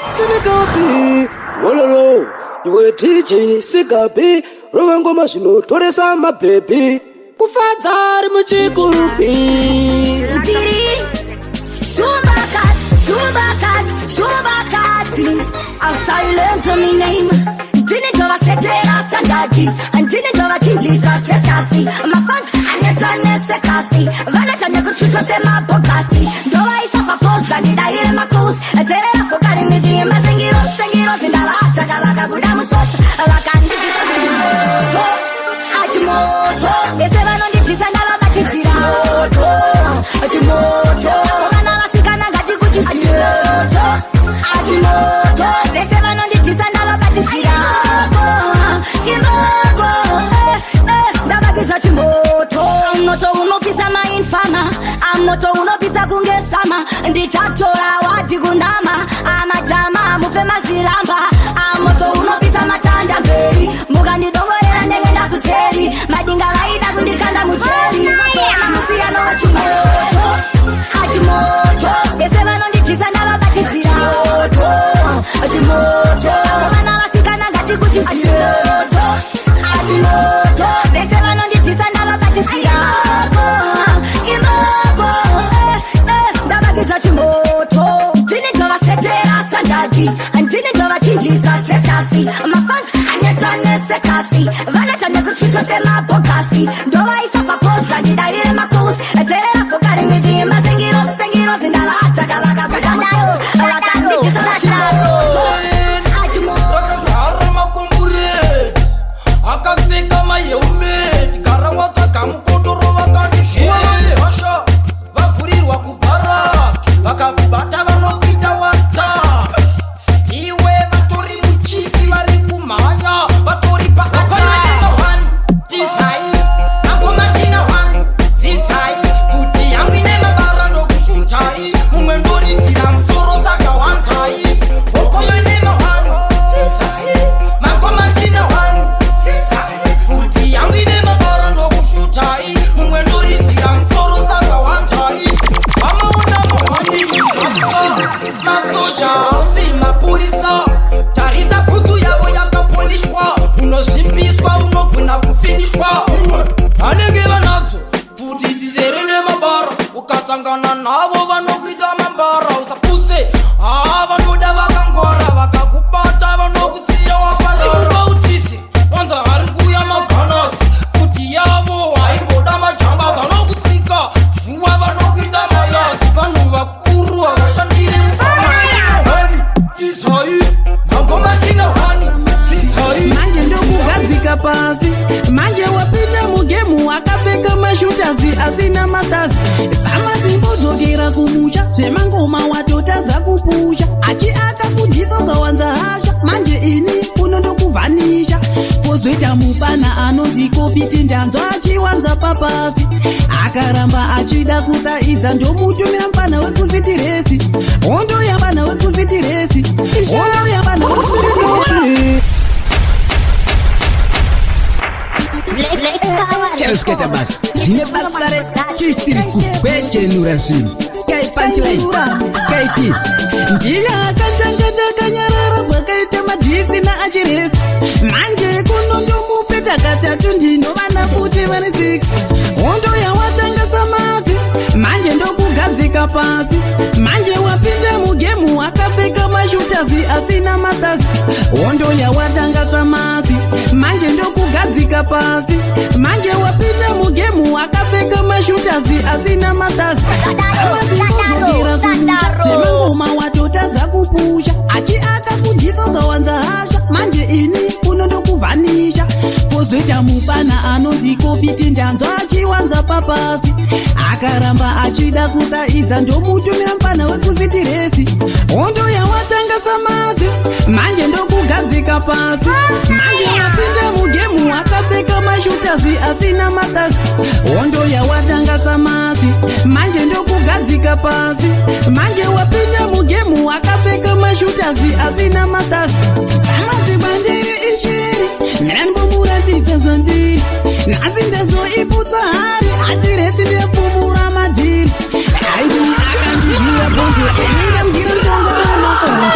Sinikapi, wololo, iwe DJ Sikapi, rowe ngoma zvino toresa mababy, kufadzari muchikurupi. Diri, Shumbakat, I'll silence my name. Didn't go a setera standardi, and didn't go a kinji setasi. My fans, and it's a necessity. Vanata negotiate was my podcast. Do I suffer pose and did I hear my coast? A terror for carrying the gym, and sing it in the last Taka Budamus. I can do it. Ajimoto, yes, I don't need this another that is Ajimoto. Ajimoto, they say man on the cheese and never bet it Kimbogo, Daba gives Ajimoto. I'm not uno pisa ma infama, I'm not uno pisa kunge sama. Ndi chatora wajigunama, I'm a jama, mufe mashiramba. I'm not uno pisa matanda beri, mugandi dongo era negenda kuseri. Madinga laida kundikanda mucheri, I'm musia no Ajimoto, they say man on the cheese and never bet it Ajimoto, mana wasikana ngati kuti Ajimoto, they say man on the cheese and never bet it Kimbogo, Daba gives Ajimoto. Didn't go a setera standardi, and didn't go a kinji setasi. My fans, and it's a necessity. Vanata negotiate was my podcast. Do I suffer pose and did I hear my coast? A terror for carrying the gym, and sing it in the last Taka Budamus. I can do it. Akafika mayeume karawata kamukotoro wakandishe hasha vafurirwa kubara vakabata vanopita wata iwe vatori muchifi vari kumhanya vatori pakataiwan tisai nangomatina wan dzitsai kuti yangu ine mabara ndokushutai mumwe ndoritsira musoro saka wantai okoyo ine mawan tisai mangomatina wan masoja asi mapurisa tarisa putu yavo yakapolishwa unozvimbiswa unogona kufinishwa vanenge vanadzo kuti dzizere nemabara ukasangana navo vanokuita mambara usapuse vanoda vakangwara vakakubata vanokusiya waparara utisi wanza vari kuya maganasi kuti yavo haimboda majamba vanokutsika zuva vanokuita mayazi vanhu vakuru havashandiri manje ndokugadzika pasi manje wapinda mugemu akapfeka mashutazi asina matazi samazimbodzokera kumusha zvemangoma watotadza kupusha achiata kudziso ukawanza hasha manje ini unondokuvhanisha pozoita mupana anonzi kofiti ndanzwa achiwanza papasi akaramba achida kusaiza ndomutumira mupana wekuzitiresi hondo yabana wekuzitiresi hondo yabana wekuzitiresi. Quero esquentar base. Zinha basare, chistirico, pequeno assim. Sky punchline, sky Njia kanyarara bwakaita madhisi na achiresi manje kunondomupeta katatu ndinovana futi vane 6 hondo yawatanga samazi manje ndokugadzika pasi manje wapinda mugemu akapfeka mashutazi asina matazi hondo yawatanga samazi manje ndokugadzika pasi manje wapinda mugemu akapfeka mashutazi asina matazi zvemangoma watotadza kupusha achiata kudziso ukawanza hasha manje ini unondokuvhanisha pozoita mupana anonzi kofiti ndanzwa achiwanza papasi akaramba achida kusaiza ndomutumira mupana wekuzitiresi hondo yawatanga samazi manje ndokugadzika pasi manje wapinda mugemu akapfeka mashutazi asina matazi hondo yawatanga samazi manje ndokugadzika pasi manje wapinda mugemu akapfeka mashutazi asina matazi samazi bandiri ishiri nanbomuratidza zvandiri nhasi ndezoiputsa hari adiresi ndepfumura madziri aidi akandizvira bonzo enenga mgira ntonga ramakoro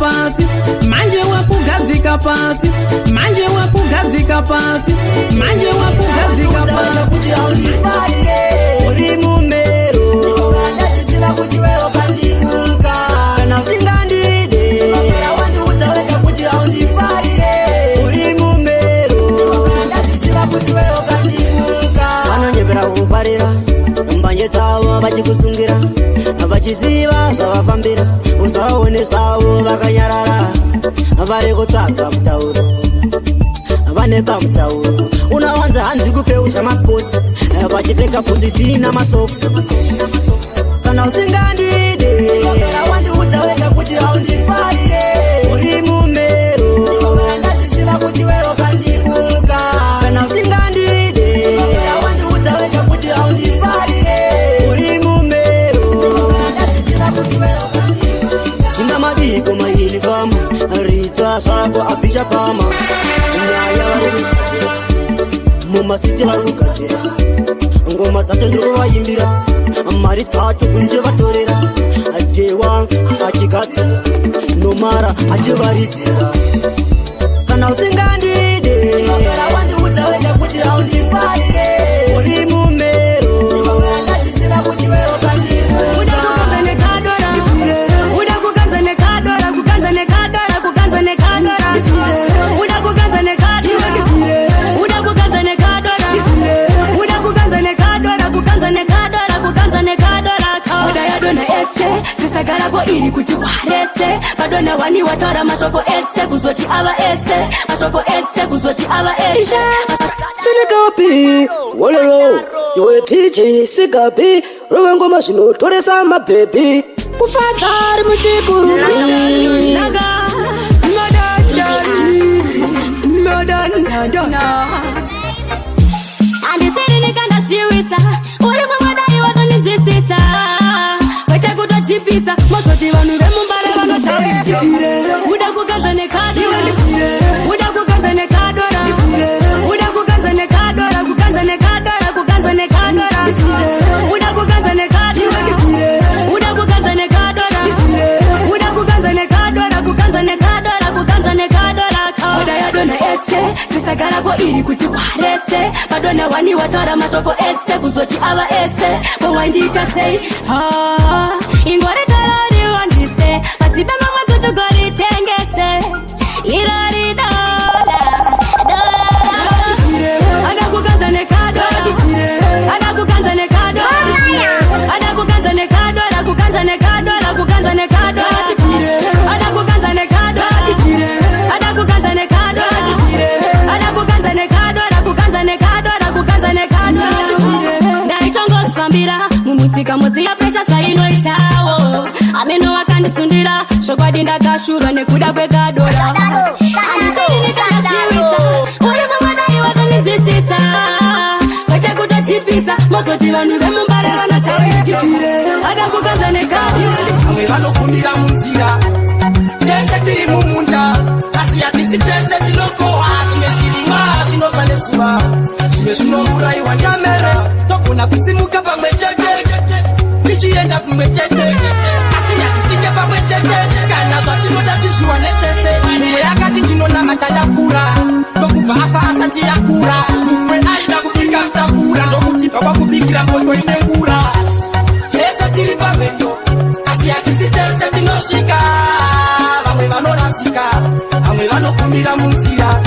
wakugadzika pasi, manje wakugadzika pasi, manje wakugadzika pasi, manje wakugadzika pasi. Kuti haundifarire uri mumero, ndazisiva kuti wewe ukandibuka. Kana usingandide wandiudza wega kuti haundifarire uri mumero, ndazisiva kuti wewe ukandibuka. Vanonyepera kukufarira mbanje dzavo vachikusungira, vachiziva zvavafambira, usaone zvavo vakanyarara, vari kutsvaga mutauro, vane pamutauro. Unawanza hanzi kupeu zvamasports, vachipfeka bvudzi dzisina masoks. Kana usingandide wandiudza wega kuti haundifarire uri mumero, ndazisiva kuti wewe ukandibuka. Kana usingandide wandiudza wega kuti haundifarire uri mumero, ndazisiva kuti wewe ukandibuka. Tinga mabiko maili kama ridza zvako abhisha pama, nyaya varikugadzira mumasiti varikugadzira, ngoma dzacho ndovaimbira, mari dzacho kunje vatorera, atewa achigadzira nomara achivaridzira. Kana usingandide wandiudza wega kuti haundifarire uri mumero, ndazisiva kuti wewe ukandibuka. Garabo ili kuti warese, padona wani watora masoko este, kuzoti ava este, masoko este, kuzoti ava este. Sinikapi, wololo, iwe DJ Sikapi, rowe ngoma zvinotoresa mabebi, kufadza ari muchikurupi. Andisiri nikandashiwisa, uri mwamadai watonijisisa, chipisa masoti vanhu vemumbare vanotaurira uda kuganza nekadora, uda kuganza nekadora, uda kuganza nekadora, kuganza nekadora, kuganza nekadora, uda kuganza nekadora, uda kuganza nekadora, uda kuganza nekadora, kuganza nekadora, kuganza nekadora. Oda yadona eske sisagara kwa ili kuti warese, padona wani watora masoko este, kuzoti ava este, mawandita say ingwari tarari wandise, pasibe mama kutugori tengese, irari dola, ada kuganza nekadora, ada kuganza nekadora, ada kuganza nekadora, kuganza nekadora, kuganza nekadora, ada kuganza nekadora, ada kuganza nekadora, ada kuganza nekadora, kuganza nekadora, kuganza nekadora. Ndaitongo chifambira mumusika muziya presha zvainoitawo, ameno wakandisundira shokwadi ndakashurwa nekuda kwekadora. Andisiri nikandashiwisa, uri mwamadai watonijisisa, kwete kutotipisa, mozoti vanhu vemumbare vanotaurira ada kuganza nekadora. Amwe vanokundira munzira, tese tiri mumunda, asi hatisi tese tinokohwa, zvimwe zvirimwa zvinobva nezuva, zvimwe zvinouraiwa nyamere, togona kusimuka pamwe chete, tichienda kumwe chete, asi hatisvike pamwe chete, kana zvatinoda tizviwane tese. Mumwe yakati ndinonamata ndakura, ndokubva afa asati yakura, mumwe aida kubika takura, ndokutipa kwakubikira mboto inengura. Tese tiri pamweto, asi hatisi tese tinosvika, vamwe vanorasika, vamwe vanokumbira munzira.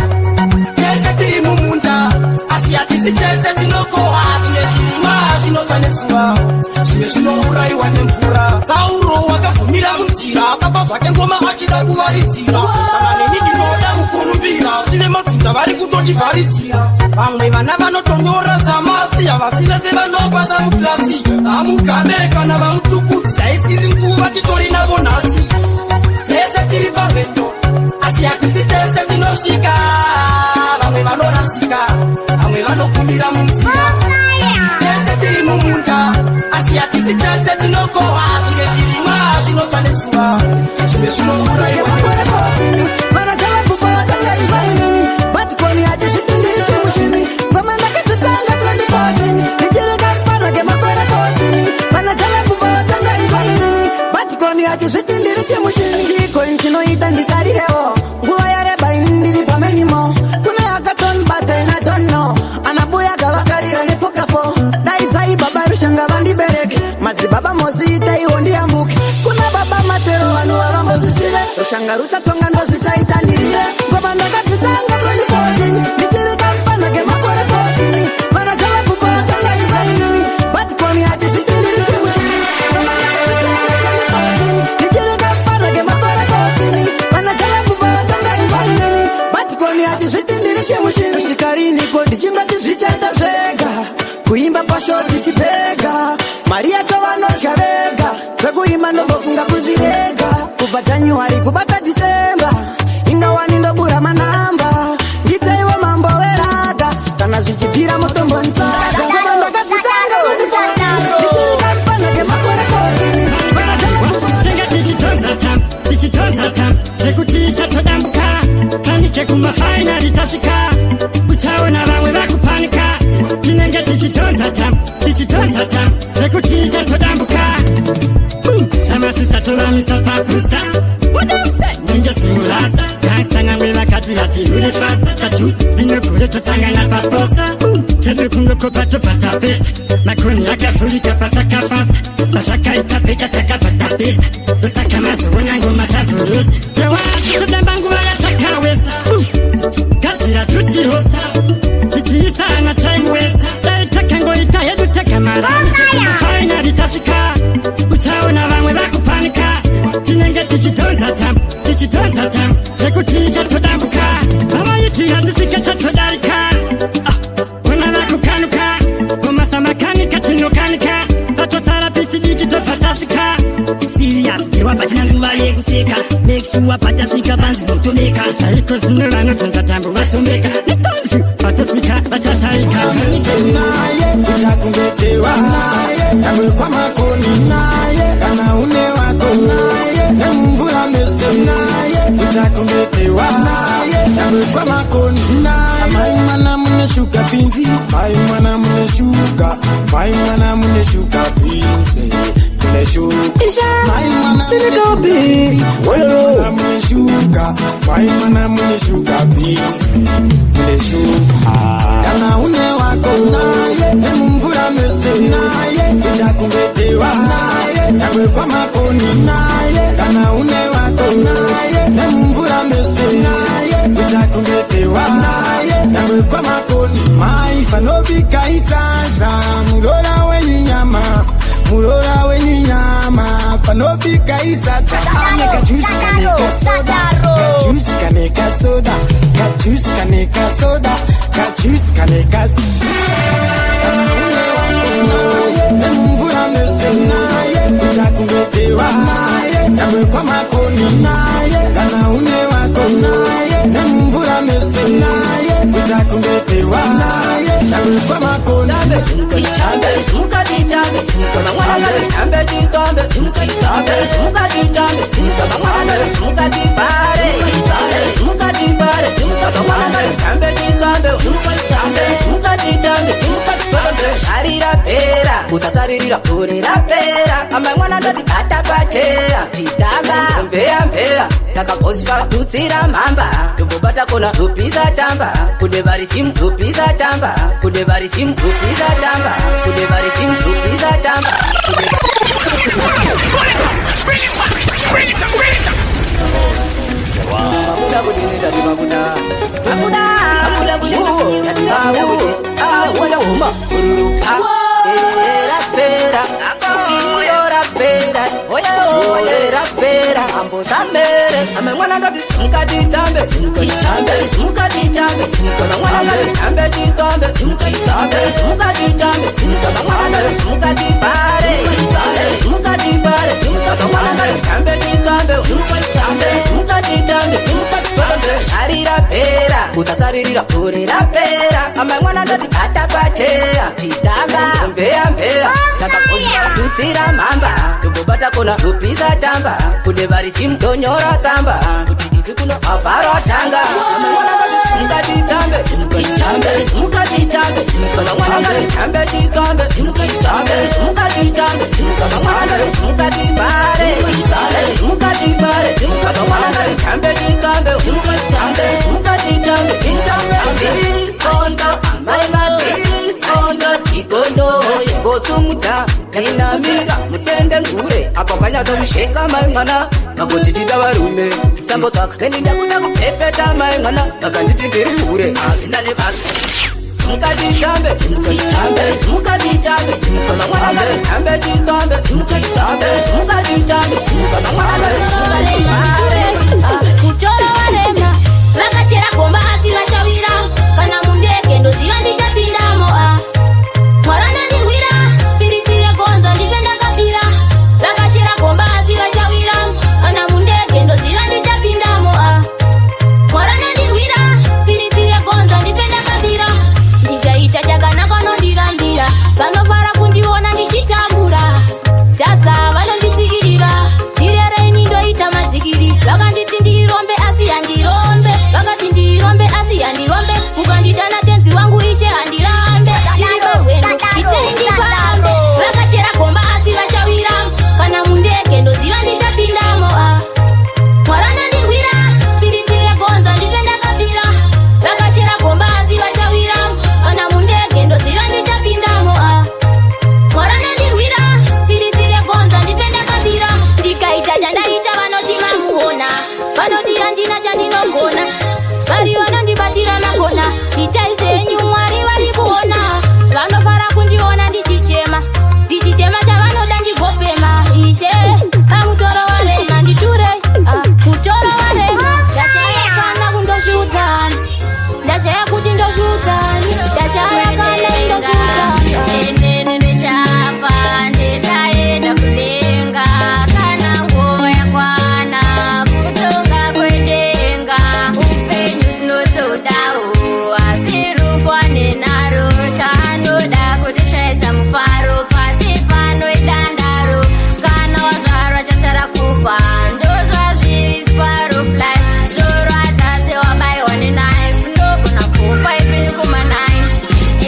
Tese tiri mumunda, asi hatisi tese tinokohwa, zvimwe zvirimwa zvinobva nezuva, zvimwe zvinouraiwa nemvura. Sauro wakagumira munzira, akapa zvake ngoma achida kuvaridzira, kana neni ndinoda mukurumbira, sine madzinza vari kutondivharidzira. Vamwe vana vanotonyora zamasi, havasi vese vanopasa muklasi, vamugabe kana vamutukudzi, haisiri nguva titori navo nhasi. Tese tiri pamweto, asi hatisi tese tinosvika, vamwe vanorasika, vamwe vanokumbira munzira. Tese tiri mumunda, asi hatisi tese tinokohwa, zvimwe zvirimwa zvinobva nezuva, zvimwe zvinouraiwa. Chiko chinoita Tanga rucha tonga ndo zvichaitanire ngoma ndakadzitanga 2014 ndichiri kampana kemakore 14 vana chalafupa vatanga izainini vatikoni hachizvitindiri chemushini ndichiri kampana kemakore 14 vana chalafupa vatanga izainini vatikoni hachizvitindiri chemushini svikariniko ndichingati zvichaita zvega kuimba pashoti chipega mari yacho vanodya vega zvekuimba ndombofunga kuzvirega kubva January kubata December ingawani ndobura manamba nditaiwo mambo veraga kana zvichipfira mutombo nzaga koma ndakadzitanga ndichiri kampana kemakore 14 tenga tichitonza tam zvekuti chatodambuka panike kumafainali tasvika uchaona vamwe vakupanika tinenge tichitonza tam zvekuti chatodambuka samasista tovamisa papusta nenge simurasta gangsta ngamwe vakati vati ruri fasta tatus vinokure tosangana paposta tedu kungokopa topata pesa makoni akafurika patakafasta vazvakaita peka takapata pesa dosaka mazoona ngoma tazorusta tewasi todamba nguva yatakawesta gadzira tuti hosta tichiisana time westa taitakangoita hedu takamara finali tasvika uchaona vamwe vakupanika tinenge tichitonza tam zvekuti chatodambuka havaiti hatisvike tatodarika ona vakukanuka komasamakanika tinokanika patosara pisi diki tobva tasvika sirias tewabva tina nguva yekuseka nekusuwa patasvika panzvinotomeka saiko zvino vanotonza tambo vasombeka netonzi patosvika vachashaika naye uchakungetewa naye namwe kwamakoni naye kana une wako naye nemumvura mese naye uchakungetewa naye namwe kwamakoni naye mai mwana muneshuka pinzi mai mwana muneshuka mai mwana muneshuka pinzi Sinikapi Wololo muneshuka mai mwana muneshuka pinzi kana une wako naye nemumvura mese naye uchakungetewa naye namwe kwamakoni naye kana une wako naye nemumvura mese naye uchakungetewa naye namwe kwamakoni mai fanobika isadza murora wenyama panobika isadza kajusi kaneka soda nemumvura mese naye uchakungetewa naye namwe kwamakoni naye kana une wako naye nemumvura mese naye uchakungetewa naye namwe kwamakoni utatarira puri rapera amai mwana ndati bata pachera chitamba mveya takapozva tutsira mamba tobobata kona tupiza tamba kude vari chim tupiza tamba kude vari chim tupiza tamba kude vari chim tupiza tamba Abuda kudinita timakuda Abuda kudinita timakuda Wala uma Ururupa Rapera Rapera Oye rapera Ambo zamere Ame mwana ndoti smuka ditambe Smuka ditambe Kama mwana ndoti tambe ditambe Smuka ditambe Kama mwana ndoti smuka dipare Smuka dipare Kama mwana ndoti tambe ditambe Smuka ditambe Ari rapera Utatarira puri rapera Ame mwana ndoti bata pachera Chitamba Mveya Takapozva tutsira mamba Tobobata kona tupiza tamba Kude vari chimtonyora tamba Kuti izi kuno avharo tanga Ame mwana ndoti smuka ditambe Smuka ditambe Kama mwana ndoti tambe ditambe Smuka ditambe Kama mwana ndoti smuka dipare Smuka dipare Kama mwana ndoti tambe ditambe Smuka ditambe Kondo Amai mati Kondo Tikondo Botsumuta Kinamira Mutende ngure Apokanya ndakavisheka mai mwana makotichida varume sambotaka nenida kuda kupepeta mai mwana vakanditi ndiri hure hazina nebasa mukatitambe mukatitambe mukatitambe mukatitambe titambe mukatitambe mukatitambe kuchora warema vakachera gomba asi vachawira kana mundeke ndoziva ndichapindamo mwarana ndirwira piritire gonzo ndipe ndakabira vakachera gomba asi vachawira kana mundeke ndoziva ndichapindamo mwarana ndirwira piritire gonzo ndipe ndakabira ndikaita chakanaka nondirambira vanofara kundiona ndichitambura tasa vanondisikirira ndirereini ndoita madzikiri vakanditi ndirombe asi handirombe vakati ndirombe asi handirombe mukanditana tenzi wangu ishe handirambe ndiriorwendo itei ndifambe vakachera gomba asi vachawira kana mundeke ndoziva ndichapindamo mwarana ndirwira piritire gonzo ndipe ndakabira vakachera gomba asi vachawira kana mundeke ndoziva ndichapindamo mwarana ndirwira piritire gonzo ndipe ndakabira ndikaita chandaita vanoti mamuona vanoti handina chandinogona vari vanondibatira magona itai senyu mwari vari kuona vanofara kundiona ndichichema chavanoda ndigopema ishe amutoro warema nditure mutoro warema ndashaya kana kundozvudza ndashaya kuti ndozvudza ndashaya kana indozvudza enene ndichafa nditaenda kudenga kana nguva yakwana kutonga kwedenga upenyu tinotodawo asi rufwa nenaro chanoda kutishayisa mufaro pasi pano idandaro kana wazvarwa chasara kufa ndozvazviri spar of life zvorwadza sewabayiwa nenaife ndogona kufa ipini kuma9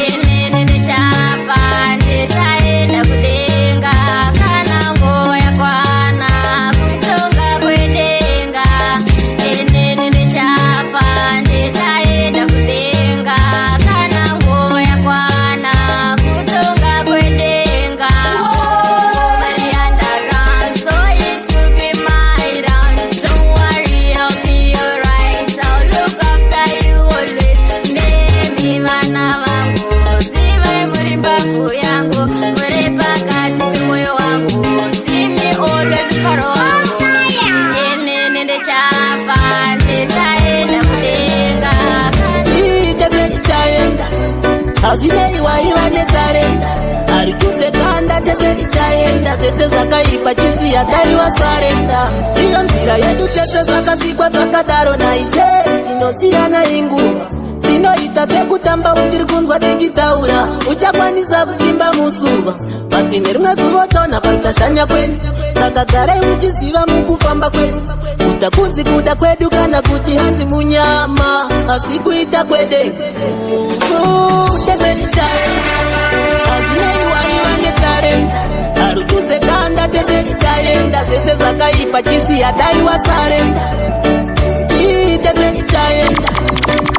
enene ndichafa nditaenda kudenga kana nguva yakwana kutonga kwedenga enene ndichafa nditaenda kudenga kana nguva yakwana kutonga kwedenga Body underground, so it to be my round. Don't worry, I'll be alright. I'll look after you always. Nemi vana vangu, zivai muri mbavu yangu, muri pakati pemoyo wangu, timi always mfaro wangu. Enene ndichafa, nditaenda kudenga. itese tichaenda hazvineiwa iva nesarenda ari kusekanda tese tichaenda tese zvakaipa chisiya daiwa sarenda iyo nzira yedu tese zvakasikwa zvakadaro naishe inosiyana inguma zvinoita sekutamba uchiri kunzwa tichitaura uchakwanisa kuchimba musuva bati nerimwe zuva utona pautashanya kwenu saka garai muchiziva mukufamba kwenu kuda kunzi kuda kwedu kana kuti hanzi munyama asi kuita kwedenga tese tichaenda hazvineiwaiva nesarenda ari kusekanda tese tichaenda tese zvakaipa chisiya daiwa sarenda tese tichaenda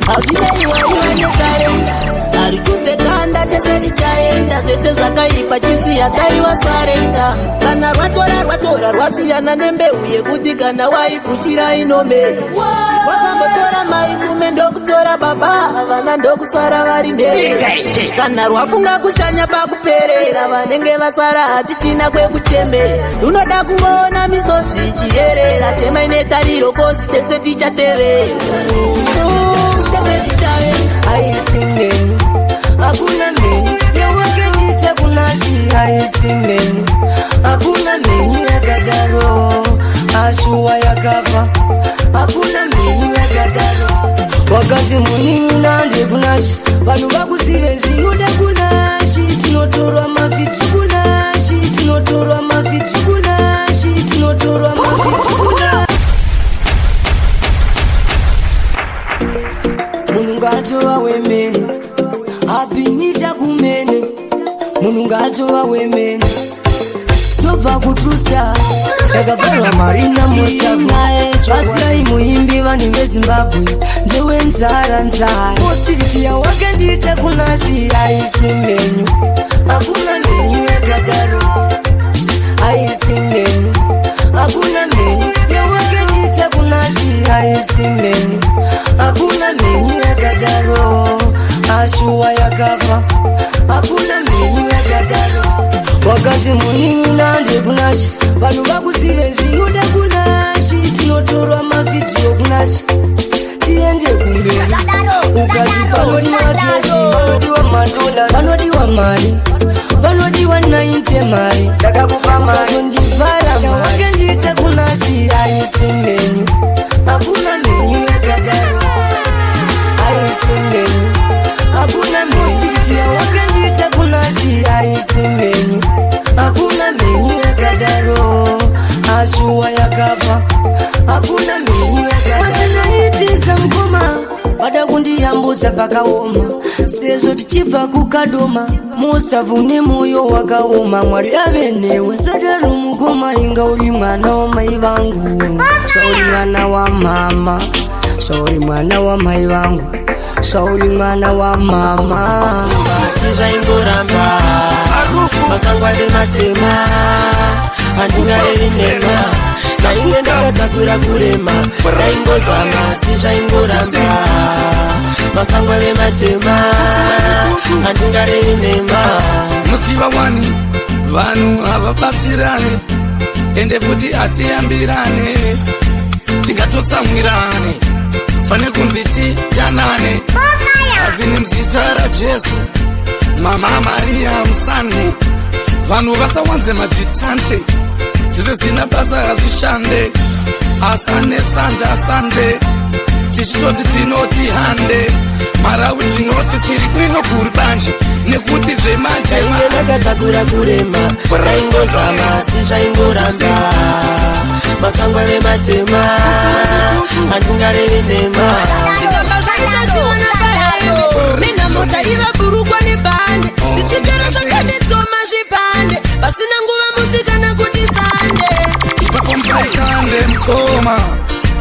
hazvineiwaiva nesarenda ari kusekanda tese tichaenda tese zvakaipa chisiya daiwa sarenda kana rwatora rwasiyana nembeu yekuti kana waifushira inomera wakambotora maikume ndokutora baba vana ndokusara vari ndere kana rwafunga kushanya pakuperera vanenge vasara hatichina kwekuchembera runoda kungoona misodzi ichiyerera chemai netariro kosi tese tichatevera tese tichaenda aisi menyu hakuna menyu yewakendita kunashi aisi menyu hakuna menyu yakadaro ashuwa yakafa hakuna menyu yakadaro wakati munina ndekunashi vanhu vakuzive zvinoda kunashi tinotorwa mafitu kunashi tinotorwa mafitu kunashi tinotorwa mafitu kunashi munhu ngatova wemene apinita kumene munhu ngatova wemene tobva kutrusta yakabvarwa marina mosavunaye batsirai muimbi vanhu vezimbabwe ndewenzara positivity yawakandita kunashi aisi menyu hakuna menyu yakadaro aisi menyu hakuna menyu yewakenita kunashira isimeni, hakuna menyu yakadaro ashuwa yakafa, hakuna menyu yakadaro wakati munini nande kunashi vanhu vakusive zvinoda kunashi tinotorwa mavidhiyo kunashi tiende kumberi ukati panodiwa keshi vanodiwa madola vanodiwa mari vanodiwa 90 mari ukazondivhara wakendiita kunashi aisi menyu, hakuna menyu yakadaro aisi menyu, hakuna menyu wakendiita kunashi aisi menyu, hakuna menyu yakadaro ashuwa yakafa, hakuna menyu yakadaro mkoma vada kundiyambudza pakaoma sezvo tichibva kukadoma musavu nemoyo wakaoma mwari ave newe sadaro mukoma inga uri mwana wamai vangu sauri mwana wa mama sauri mwana wa mai vangu sauri mwana wa mama asi zvaingoramba masangwa nematema handingareri nema nainge ndakatakura kurema ndaingozama asi zvaingoramba masangwa nematema handingareri nema musiva wani vanhu havabatsirane ende kuti hatiyambirane tingatotsamwirane pane kunzi tidanane asi nemuzita rajesu mama mariya musande vanhu vasawanze madzitante zvese zina basa hazvishande asane sanje asande tichitoti tinoti hande marau tinoti tiri kwino kuri banje nekuti zvemanje ainge ndakatakura kurema ndaingozama asi zvaingoramba masangwa nematema handingareri nema mina mota iva burukwa nebhande tichitera zvakanetsoma zvipande pasina nguva musikana kuti sande ipakomsaikande mukoma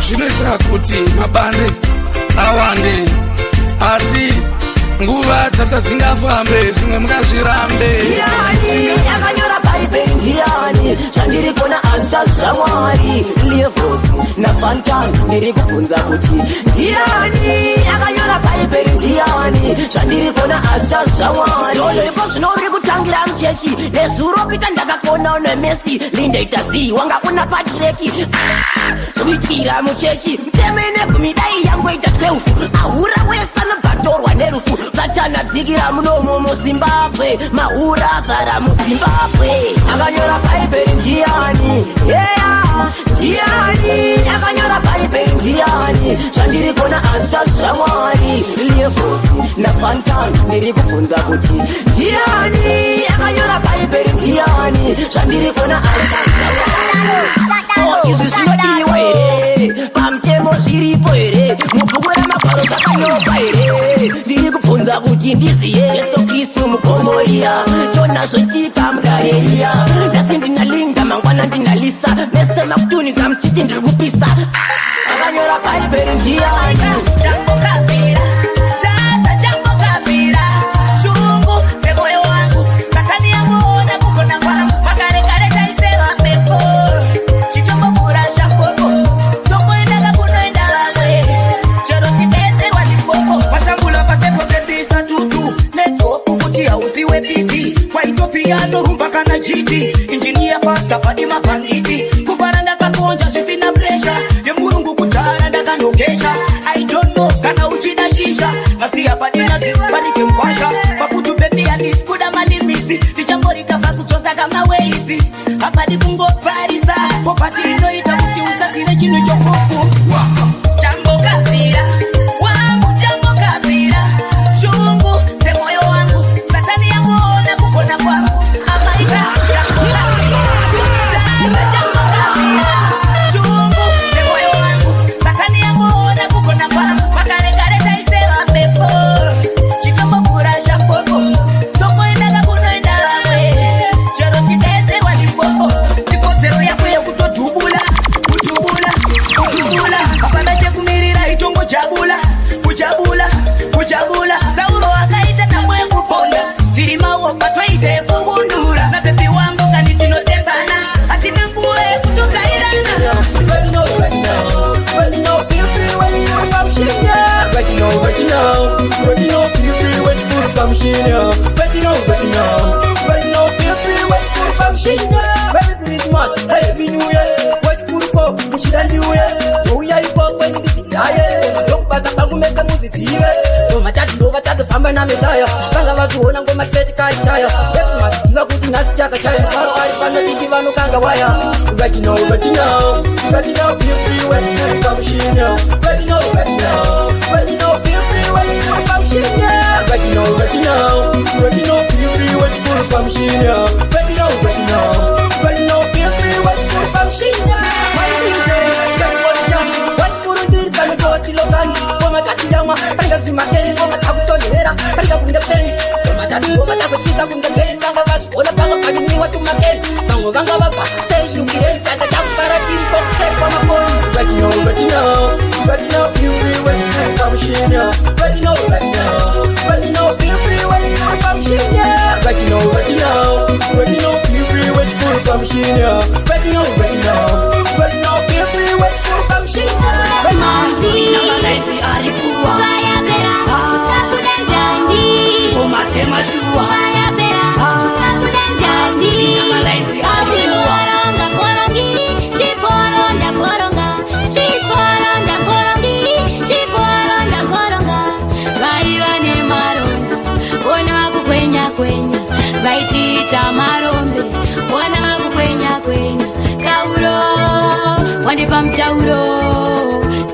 zvinoita kuti mabande awande asi nguva dzatadzingafambe zvimwe mukazvirambe akanyora bhaibheri ndiani zvandiri kuona ansa zvamwari levosi nafantan ndiri kubvunza kuti ndiani akanyora bhaibheri ndiani zvandiri kuona ansa zvamwari oloipo zvino uri kutangira muchechi nezuro pita ndakakonawo nemesi lindaita zi wanga una patreki zvikuitira muchechi mtemene gumidai yangoita 12 ahura wese anobvatorwa nerufu satana dzikira munomo muzimbabwe mahura azara muzimbabwe akanyora bhaibheri ndiani ndiani akanyora bhaibheri ndiani zvandiri kuona ansa zvamwari levosi nafantan ndiri kubvunza kuti ndiani akanyora bhaibheri ndiani zvandiri kuona ansa zvamwari izvi zvinodiwa here pamutemo zviripo here mubhuku ramagwaro zvakanyorwa here ndiri kubvunza kuti ndiziye jesu kristu mukomoriya chonazvoitika mugareriya nhasi ndinalinda mangwana ndinalisa mese makutunika muchiti ndiri kupisa akanyora bhaibheri ndiani chambokapera tata chambokapera shungu dzemoyo wangu satani yanguona kugona kwangu makarekare taiseva mhepo chitombovhura shamboko tongoendaka kunoenda vamwe chero tikaenderwa ndipoko watambula patepo pebisa tutu netsopu kuti hauziwe pipi kwaitopiya norumba kana jiti injiniya pasta padima paniti kupara ndakakonja zvisina presha yemurungu kudhara ndakandokesha I don't know kana uchida shisha masiya padina dzipanike mkwasha pakutu bebi handisikuda malimisi ndichangorikabva kudzosa kamaweizi hapadi kungofarisa popati inoita kuti usazive chinhu chokoku chambokapira wangu chambokapira shungu dzemoyo wangu satani yanguona kugona kwangu amaita chambokapira tata chambokapira shungu dzemoyo wangu satani yanguona kugona kwangu makarekare taiseva mhepo chitombovhura shamboko tongoendaka kunoenda vamwe chero tikaenderwa ndipoko ikodzero yako yekutodhubula kudhubula apana chekumirira itongojabula kujabula sauro akaita tambo yekuponda tiri maomba toita yekuvundura nabebi wangu kani tinotembana hatina nguo yekutokairana hamba na Messiah kanga vakuona ngoma tete kaitaya maziva kuti nhasi chakachaya maro ari panodiki vanokanga waya ready now feel free when you come machine ready now feel free when you come machine ready now feel free when you come machine ready now feel free when you come machine Simakeni ngoma takutondera parika kundepeni matatu ngoma takutika kundepeni vanga vasiona panga panyumiwa tumakeni vango vanga vabva sei yukireni tata takupara tiri kokuseri kwamakoni ready now feel free when you come machine ready now feel free when you come machine ready now feel free when you come machine ready now feel free when you come machine Namalaiti arikuwa Matema shua Fire bera Jandi Namalaiti Chiforonga korongi Chiforonga koronga Chiforonga korongi Chiforonga koronga Vaivane maronga Ona wakukwenya kwenya Vaitita marombe Ona wakukwenya kwenya Kauro Wandipa mchauro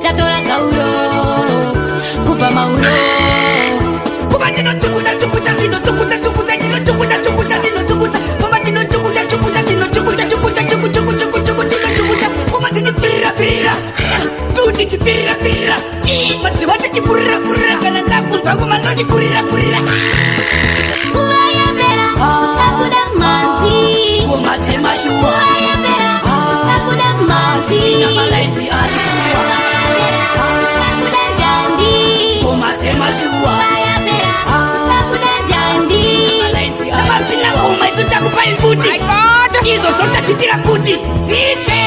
Tatora kauro Kupa mauro Izo zote chitira kuti Ziche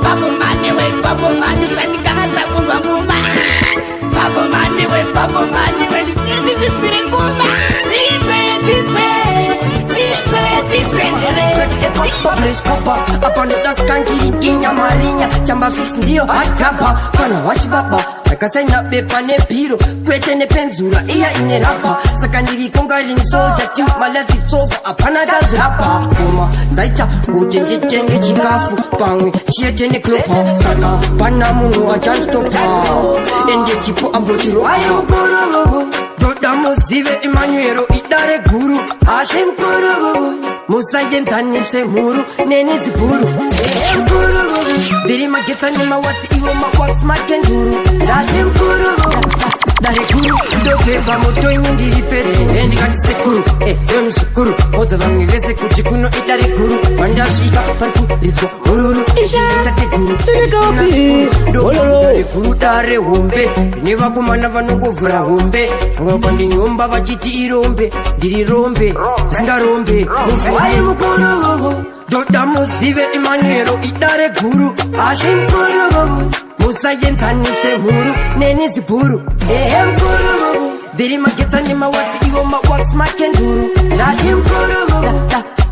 Babo mane Tandikaza kuzwa nguma Babo mane Ndisibizisire nguma Up on the dust country, Kenya Marinya, Chamba Fix, Dio, Akapa, Fana, watch Baba, Akasena Pepane Piro, Quetene Penzura, Ia in a rapper, Sakandiri Konga in Soja, Tim Malafi Sofa, Apanadas rapper, Kuma, Zaita, Ujen Chikafu, Pang, Chiatene Klopa, Saka, Panamu, a chance to power, and the Chipo Ambotiro, I am Guru, Dodamo Zive Emanuero, Idare Guru, Ashen Guru. Musa yentani se muru, neni ziburu Guru, diri mageta ni mawati iwo mawax makenduru Dali mkuru, dali guru Doke pa moto inindiri pere, endi kati sekuru yonu shukuru, oza vangilese kuchikuno idari guru Mandashika, pantu, lizo, ururu Itate guru, sinikapi, dole guru dare humbe Niva kumana vanungu vura humbe Ngopandi nyumba vachiti irombe Diri rombe, zinga rombe Ayi mukuru Doda muzive Emanuelo idare guru Ashin kuru Musa yentani se muru Neni ziburu mkuru Diri mageta ni mawati iwo mawax makenduru Dali mkuru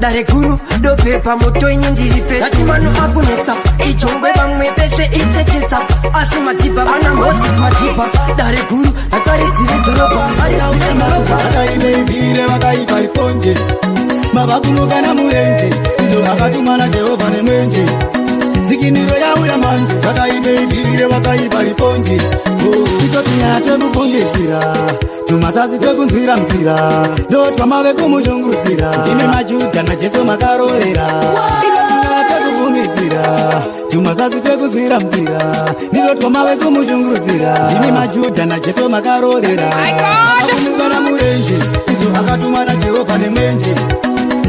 Dare guru dope pa moto inyindiri pe Dati manu akuneta Ichongwe bangwe pese icheketa Asi majiba ana mosis majiba Dare guru Akari zive turoba Ata uya maroba Wakai meibire wakai pariponje Mabakunuka na murenje Izo akatumana Jehova ne mwenje Zikiniro ya uya manje Wakai meibire wakai pariponje Ito tunyate kupongesira Tumasazi twekunzwira mzira Dotwa mave kumushunguruzira Ine majuda na Jesu makarorera Ito tunyate kupongesira Tumasazi twekunzwira mzira Dotwa mave kumushunguruzira Ine majuda na Jesu makarorera Mabakunuka na murenje Izo akatumana Jehova ne mwenje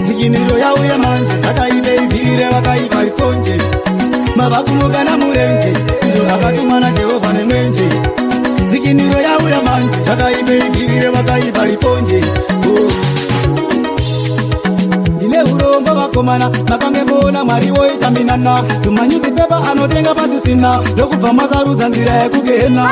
Zikiniro ya uya manje Wakaibeibire wakaipa riponje Mabakunuka na murenje Izo akatumana Jehova ne mwenje Zikiniro ya uya manje Wakaibeibire wakaipa riponje Dile uromba wakomana Makange bona mwari woita minana Tumanyuzi pepa anotenga pasi pasisina ndokubva mazarudza nzira yekugena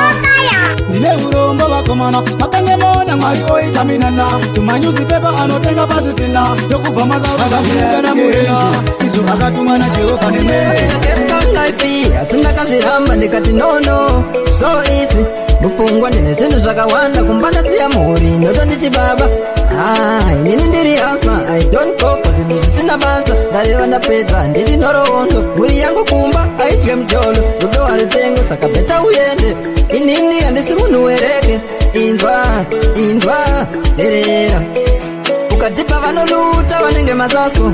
ndine urombo vakomana makange mona mwari oita minana tumanyuzipepa anotenga pasisina ndokubva mazarudza nzira yekugena izvo akatumwa najehovha nemene asindakazviramba ndikati nono so easy mupfungwa ndine zvinhu zvakawanda kumbana siya mhuri ndotonditi baba inini ndiri asma I don't go kwa zvinhu zvisina basa ndareva ndapedza ndiri nhoroondo mhuri yangu kumba aitye mjolo rudo harutengo saka beta uyende inini handisi munhu wereke inzwa herera ukatipa vanoluta vanenge masaso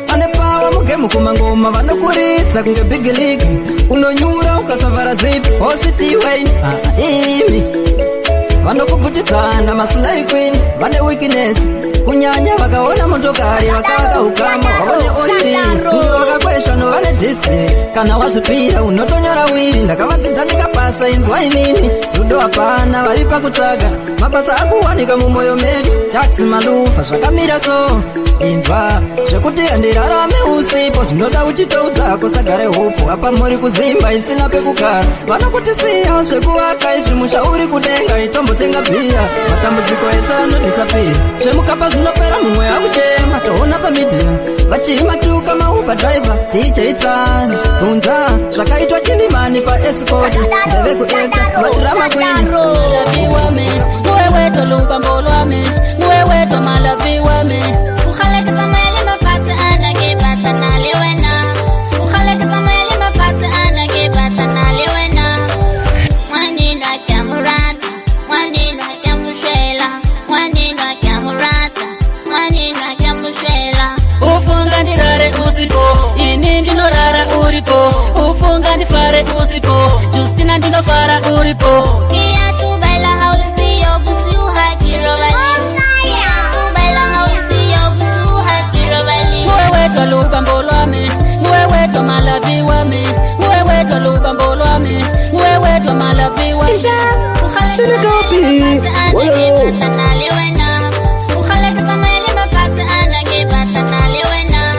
pane pawa mugemu kumangoma vanokuridza kunge big league unonyura ukasavhara zipi hositi wain imi vanokubvutidzana maslai queen vane weakness kunyanya vakaona motokari vakavaka ukama vavane oiri kunge vakakwesha novane disi kana wazvipira unotonyora wiri ndakavadzidza ndikapasa inzwa inini rudo hapana vari pakutsvaga mabasa akuwanika mumwoyo medu taxi malufa zvakamira so inzwa zvekuti handirarame usipo zvinoda uchitoudzako sagare hupfu apa muri kuzimba isina pekugara vanokutisiya zvekuvaka izvi muchauri kudenga itombotenga bhira matambudziko ese anodisapira zvemukapa zvinopera mumwe akuchema toona pamidhina vachimatuka mauber driver ticheitsani kunza zvakaitwa chilimani paescort ndeve kuekta madirama kwini ufunga ndifare usipo Justina ndinofara uripo Kia tubaila haulisiyo busi uhakiro bali Tubaila haulisiyo busi uhakiro bali Mwewe luga mbolwame Mwewe malavi wame Mwewe luga mbolwame Mwewe malavi wame Isha, sini kopi Wolo Ukhaleka tamayeli mafati anage batana liwena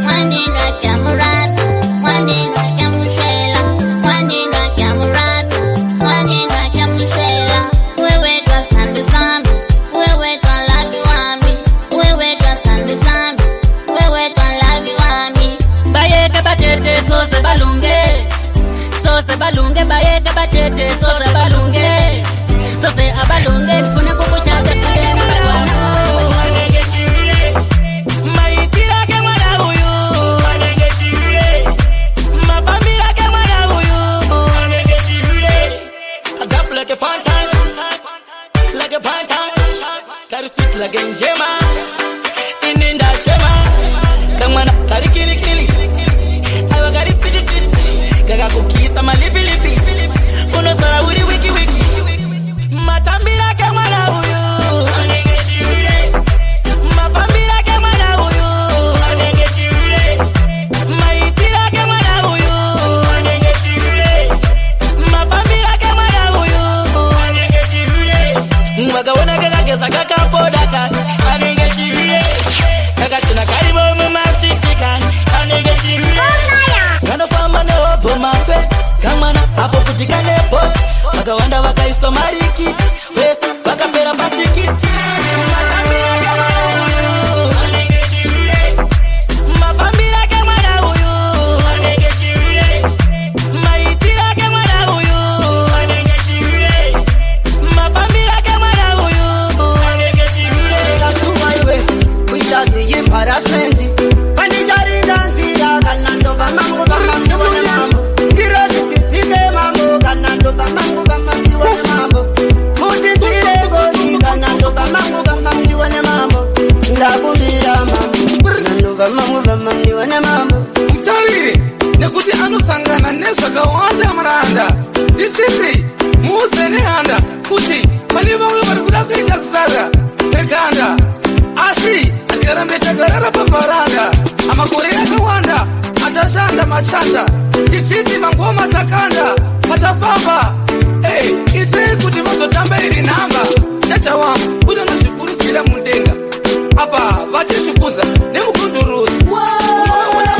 Manina kamurat Manina kamushela Manina kamurat Manina kamushela Wewe twa standu sambi Wewe twa lavi wami Wewe twa standu sambi Wewe twa lavi wami Bayeka batete sose balunge Sose balunge bayeka batete sose balunge Sose abalunge kufuna kukuchaka sigena barwana Like a fun time, like a fun time, got to speak like a jema, in that jema, come on, got to kill it, I got to spit, gaga cookies, I'm a lippy, uno sara wiki wiki, matambira kama na huyu, mafamila kama na huyu, maitira kama na huyu, mafamila kama na huyu. Mwagaona kagageza kakapodaka anengechiriye kakachina karibo mumachitika anengechiriye kanofamba neobo mafesi kamwana apo futika nepot vakawanda vakaiswa mariki vese vakapera pasikiti matambira kamwana huyu anengechiriye mafambira kamwana huyu anengechiriye maitira kamwana huyu anengechiriye mafambira Harassment, Panijari Danzia, Ganando Bamango Bamango Mambo, Kirosity Sike Mambo, Ganando Bamango Bamango Mambo, Mutitire Gozi, Ganando Bamango Bamango Mambo, Ndagumira Mambo, Ganando Bamango Bamango Mambo. Mtawiri, nekuti anosangana nezvakawanda muranda. Ndisisi, muudze nehanda, kuti pane vamwe vari kuda kuita kusara peganda. Asi, andikarambe tagarara pavaranda. Amakore akawanda, atashanda machanda. Tichiti mangoma takanda, patafamba. Itei kuti vazotamba iri nhamba. Chacha wangu, kuti unozvikurudzira mudenga. Apa, vachitukuza nemukuruturuzi.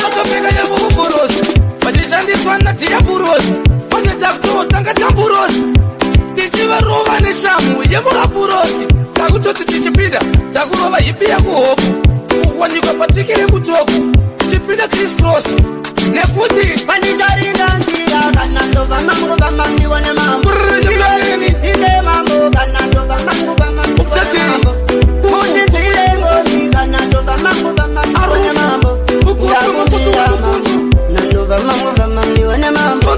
Vatopfeka yavugorosi vachishandiswa natiyaburosi criss cross nekuti Panitarinda nzira kana ndova mangu bamandi wane mambo Sile mambo kana ndova mangu bamandi wane mambo Kuti zile ngozi kana ndova mangu bamandi wane mambo Nandova mangu bamandi wane mambo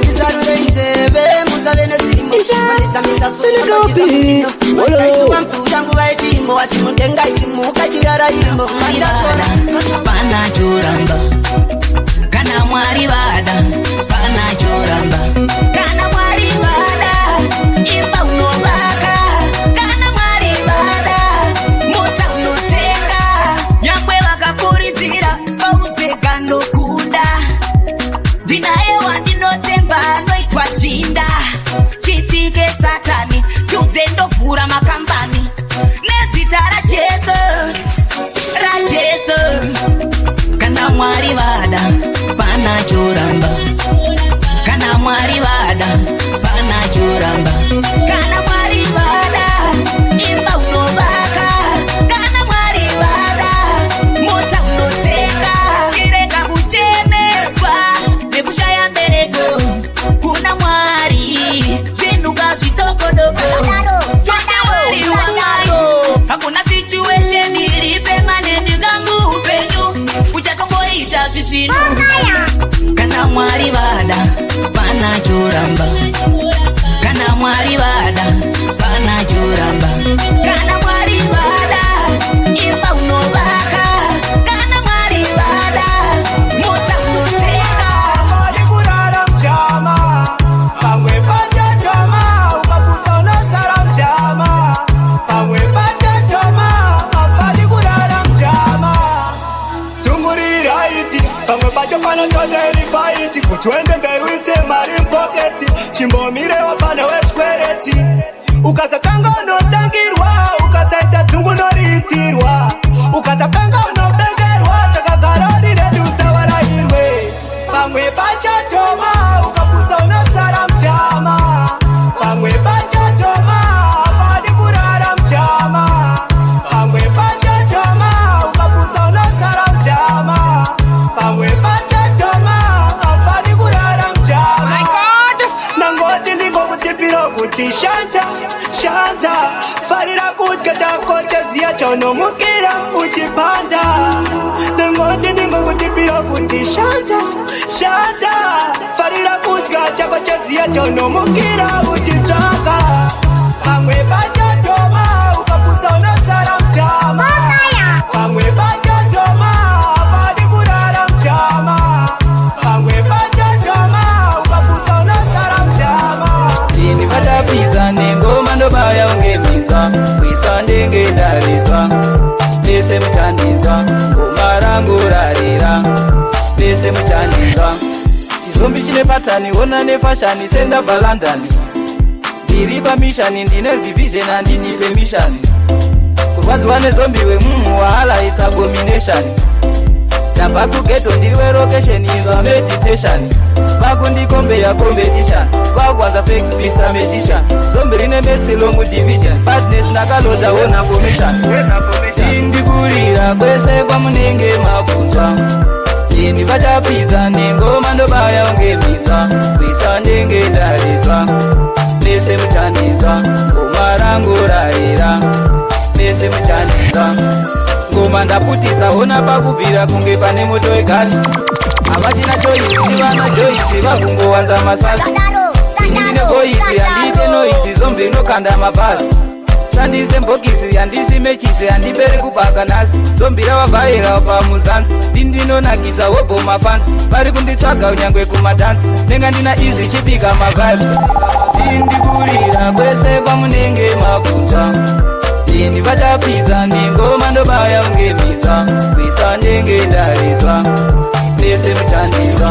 Kisarule nzebe muzale nezimo Sinikapi Wolo Wampu jangu wa itimu Wasimundenga itimu Kachirara imo Pana churamba Kana mwari vada Pana churamba Kana mwari vada Imba unobaka Kana mwari vada Mota unotenga Nyangwe wakakuritira Pauteka nokunda Ndinaewa ndinotemba Noitwa chinda Chitike satani Chuzendo fura makambani Nezita racheso Racheso Kana mwari vada Pana churamba Kana mwari vada Pana churamba Kana mwari vada Imba unobaka Kana mwari vada Mota unotenga Kireka kuchemerwa Nekushaya mbereko Kuna mwari Zvinuka zvitokodoko Tona mwari wamayo Hakuna situation iripe maneni gangu upenyu Uchatongoita zvisinu Kana mwari vada Pana churamba Kana mwari vada Pana churamba Kana mwari vada Imba unobaka Kana mwari vada Mota unotenga Mali kurara mjama Pamwe panja toma Ukapusa unasara mjama Pamwe panja toma Mali kurara mjama Tungurira iti Pamwe panja pana todeli baiti Kutuende mberuise mari mpoketi Chimbomire wapane wechkwereti Ukazakanga unotangirwa Ukazaita tungu noritirwa Ukazakanga unobengerwa Takagara niredi usawarahirwe Pamwe panja toma Ukapusa unasara mjama Pamwe panja toma Padi kurara mjama Pamwe panja toma Ukapusa unasara mjama Pamwe panja toma Padi kurara mjama My God Nangoti ndingo kutipiro kuti shanta Shanta Farira kutga chako chazia chono mukira uchipanda Nangoti ndingo kutipiro kuti shanta Shanta Farira kutga chako chazia chono mukira uchitaka Pamwe panja toma Ukapusa unasara mjama Pamwe panja toma Padi kurara mjama Pamwe panja toma Ukapusa unasara mjama Ini vata pizza Nengo mandobaya ungemiza Wisa ndenge ndarizwa Nese mchanizwa Umarangu rarira Nese mchanizwa Chizombi chine patani Ona nefashani Senda balandani Ndiripa mishani Ndine zivision Andinipe mishani Kurwanzwa nezombiwe Wahala it's abomination Namba kugeto ndiriwe location Inzwa meditation Bakundikombe ya competition Bakwanza fake Mr. Magician Zombirine metsi longu division Badness nakaloda wona formation Indikurira kwese kwa munenge mabunzwa Ini vachapiza Nengo mandobaya ungemiza Wisa ndenge ndarizwa Nese mchanizwa Umarangu rarira Nese mchanizwa Ngoma ndaputisa Ona pakubvira kunge pane moto wegasi Avatina choice Vana joisi Vakungowanza masasi Ini ndine goisi Handite noisi Zombi inokanda mabhazi Sandise mbokisi Handisi mechisi Handiperi kubaka nasi Zombi ravabhaira pamuzanzi Ndinonakidza wobho mafans Vari kunditsvaga unyangwe kumadansi Nenga ndina easy chipika mavibes Indikurira kwese kwamunenge mabvunza Ini vachapidza Nengo mandobaya ungemidzwa Wisa ndenge ndarizwa Nese mchanizwa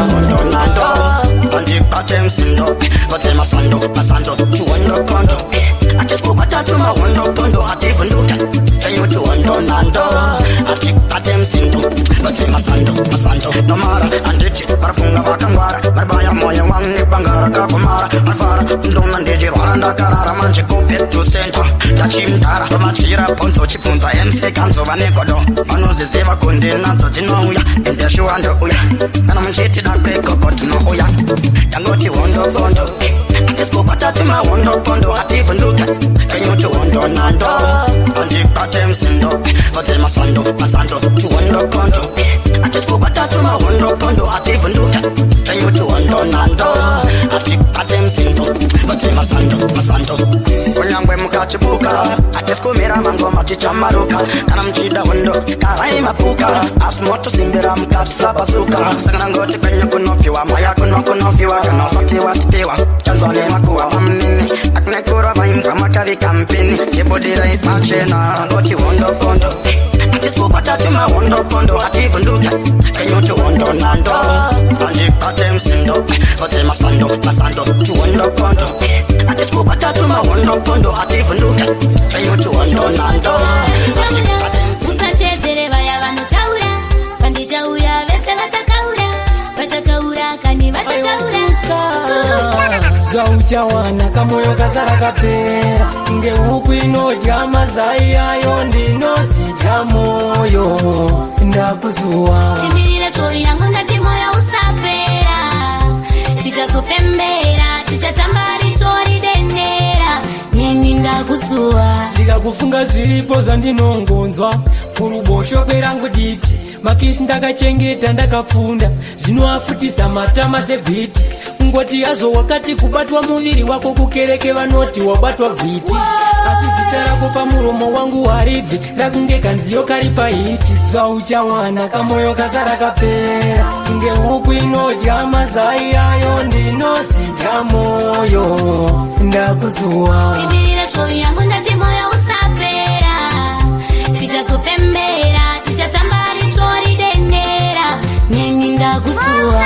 Andipate msindo Kote masando Chuondo kondo Achiskupata chuma wondo kondo Ativunduka Chayo chuondo nando Atipate msindo Kote masando Nomara Andichi Parafunga wakangwara Marbaya moya wangi Bangara kakumara Marfara Ndona ndiji ndagara ndakarara manje kupetu center tachimdara pamachira ponzo chibvunza MC kanzova negodo vanoziziva kundi nadzo dzinouya ende shuwa ndouya kana munchiti dakwekoko tinouya ndangoti hondogondo atisikukwata timahondogondo hativhunduke kenyuti hondo nando andibate msindo vodze masando tuhondogondo atisikukwata timahondogondo hativhunduke kenyuti hondo nando andibate msindo vodze masando kunyangwe mukachibuka atisikumira mangoma tichamaruka kana muchida hondo karai mapuka asi motosimbira mukati sabazuka saka nangoti kwenyu kunopiwa maya kunopiwa kana usati watipiwa chanzwa nemakuwa vamunini akunekura vaimbwa makavika mpini chibudira ipachena ngoti hondogondo atisikukwata timahondogondo hativhunduke kenyuti hondo nando andibate msindo vodze masando tuhondogondo atisikukwata timahondogondo hativhunduke kenyuti hondo nando usachedzere vaya vanotaura pandichauya vese vachakaura kani vachataura zvauchawana kamoyo kasara kapera ngehuku inodya mazai ayo ndinozvidya moyo ndakuzuwa timirire shovi yangu ndati moyo usapera tichazopembera tichatamba ritori denera neni ndakuzuwa ndikakufunga zviripo zvandinongonzwa kurubosho kwerangu diti makisi ndakachengeta ndakapfunda zvinoafutisa matama segwiti ngoti yazo wakati kubatwa muviri wako kukereke vanoti wabatwa gwiti asi zita rako pamuromo wangu waribve rakunge kanziyo kari pahiti zvauchawana kamoyo kasara kapera ngehuku inodya mazai ayo ndinozvidya moyo ndakuzuwa timirire shovi yangu ndati moyo usapera tichazopembera tichatamba ritori denera neni ndakuzuwa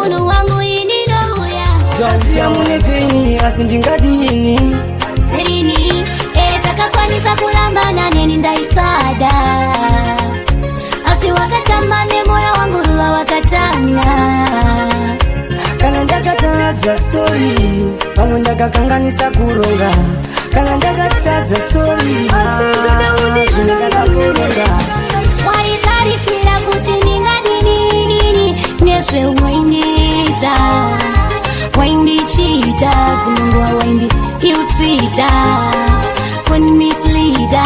Munhu wangu ini nouya Jamune peni asindingadini rini takakwanisa kurambana neni ndaisada asi wakatamane moyo wangu ruva wakatana kana ndakatadza sori pamwe ndakakanganisa kuronga kana ndakatadza sori waitarifira kuti ndingadini nezvewainita waindichita dzimunguva waindiiutrita kunimisleada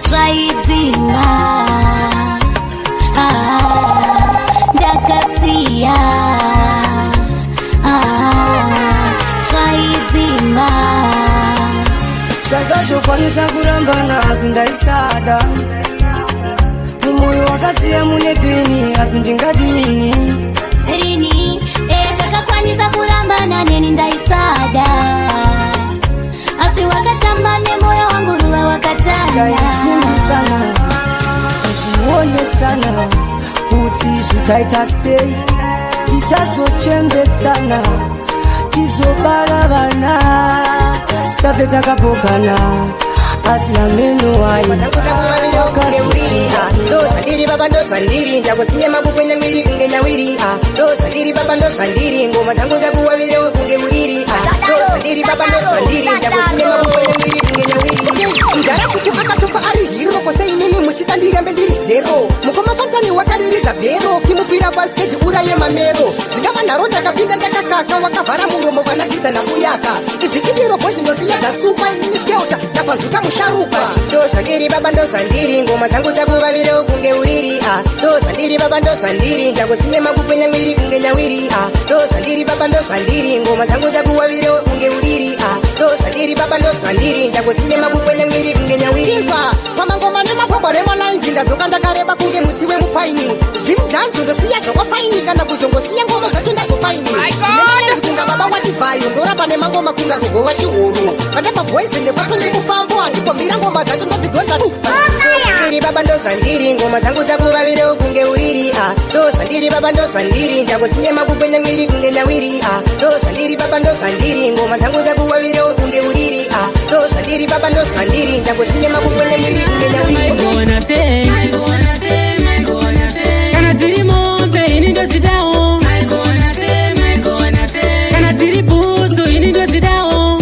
zvaidzima ndakasiya zvaidzima sakazokwanisa kurambana asi ndaisada mumwoyo wakasiya mune peni asi ndingadini rini takakwanisa kurambana neni ndaisada asi wakatamba nemoyo wangu ruva wakatanaisindisana tichionesana kuti zvikaita sei tichazochembetsana tizobara vana sape takapokana asi ameno ndozvandiri baba ndozvandiri ndakusiye makukwenya mwiri kunge nyawiri ndozvandiri baba ndozvandiri ngoma dzangu dzakuwavirewo kunge uriri ndozvandiri baba ndozvandiri ndakusiye makukwenya mwiri kunge nyawiri ndara kuti akatopa ari hiro kosainini muchida ndirambe ndiri zero mukomafatani wakaririza bhero kimupira pasiteji uraye mamero dzingava nharo ndakapinda ndakakaka wakavhara muromo vanakidza nakuyaka idzikidiro bhozi ndosiya dzasupa iniskeota ndapazuka musharuka ndozvandiri baba ndozvandiri ngoma dzangu dzakuvavirewo kunge uriri ndozvandiri baba ndozvandiri ndakusiye makukwenya mwiri kunge nyawiri ndozvandiri baba ndozvandiri ngoma dzangu dzakuwavirewo kunge uriri ndozvandiri baba ndozvandiri ndakusiye makukwenya mwiri kunge nyawiri pamangoma nemapombo remalainzi ndadzoka ndakareba kunge muti wemupaini zimudhanzo ndosiya zvakwafaini kana kuzongosiya ngoma zvacho ndazofaini kunga baba wativhayo ndoramba nemangoma kunga kugova chihuru pandapa bhoizi ndekwato nekufambo handikombira ngoma dzacho ndodzidonza ndozvandiri baba ndozvandiri ngoma dzangu dzakuvavirewo kunge uriri ndosandiri baba ndosandiri ndakusiye makukwenya mwiri kunge nyawiri ndosandiri baba ndosandiri ngoma dzangu dzakuwavire kunge uriri ndosandiri baba ndosandiri ndakusiye makukwenya mwiri kunge nyawiri kana dziri mombe ini ndodzidawo kana dziri bhutsu ini ndodzidawo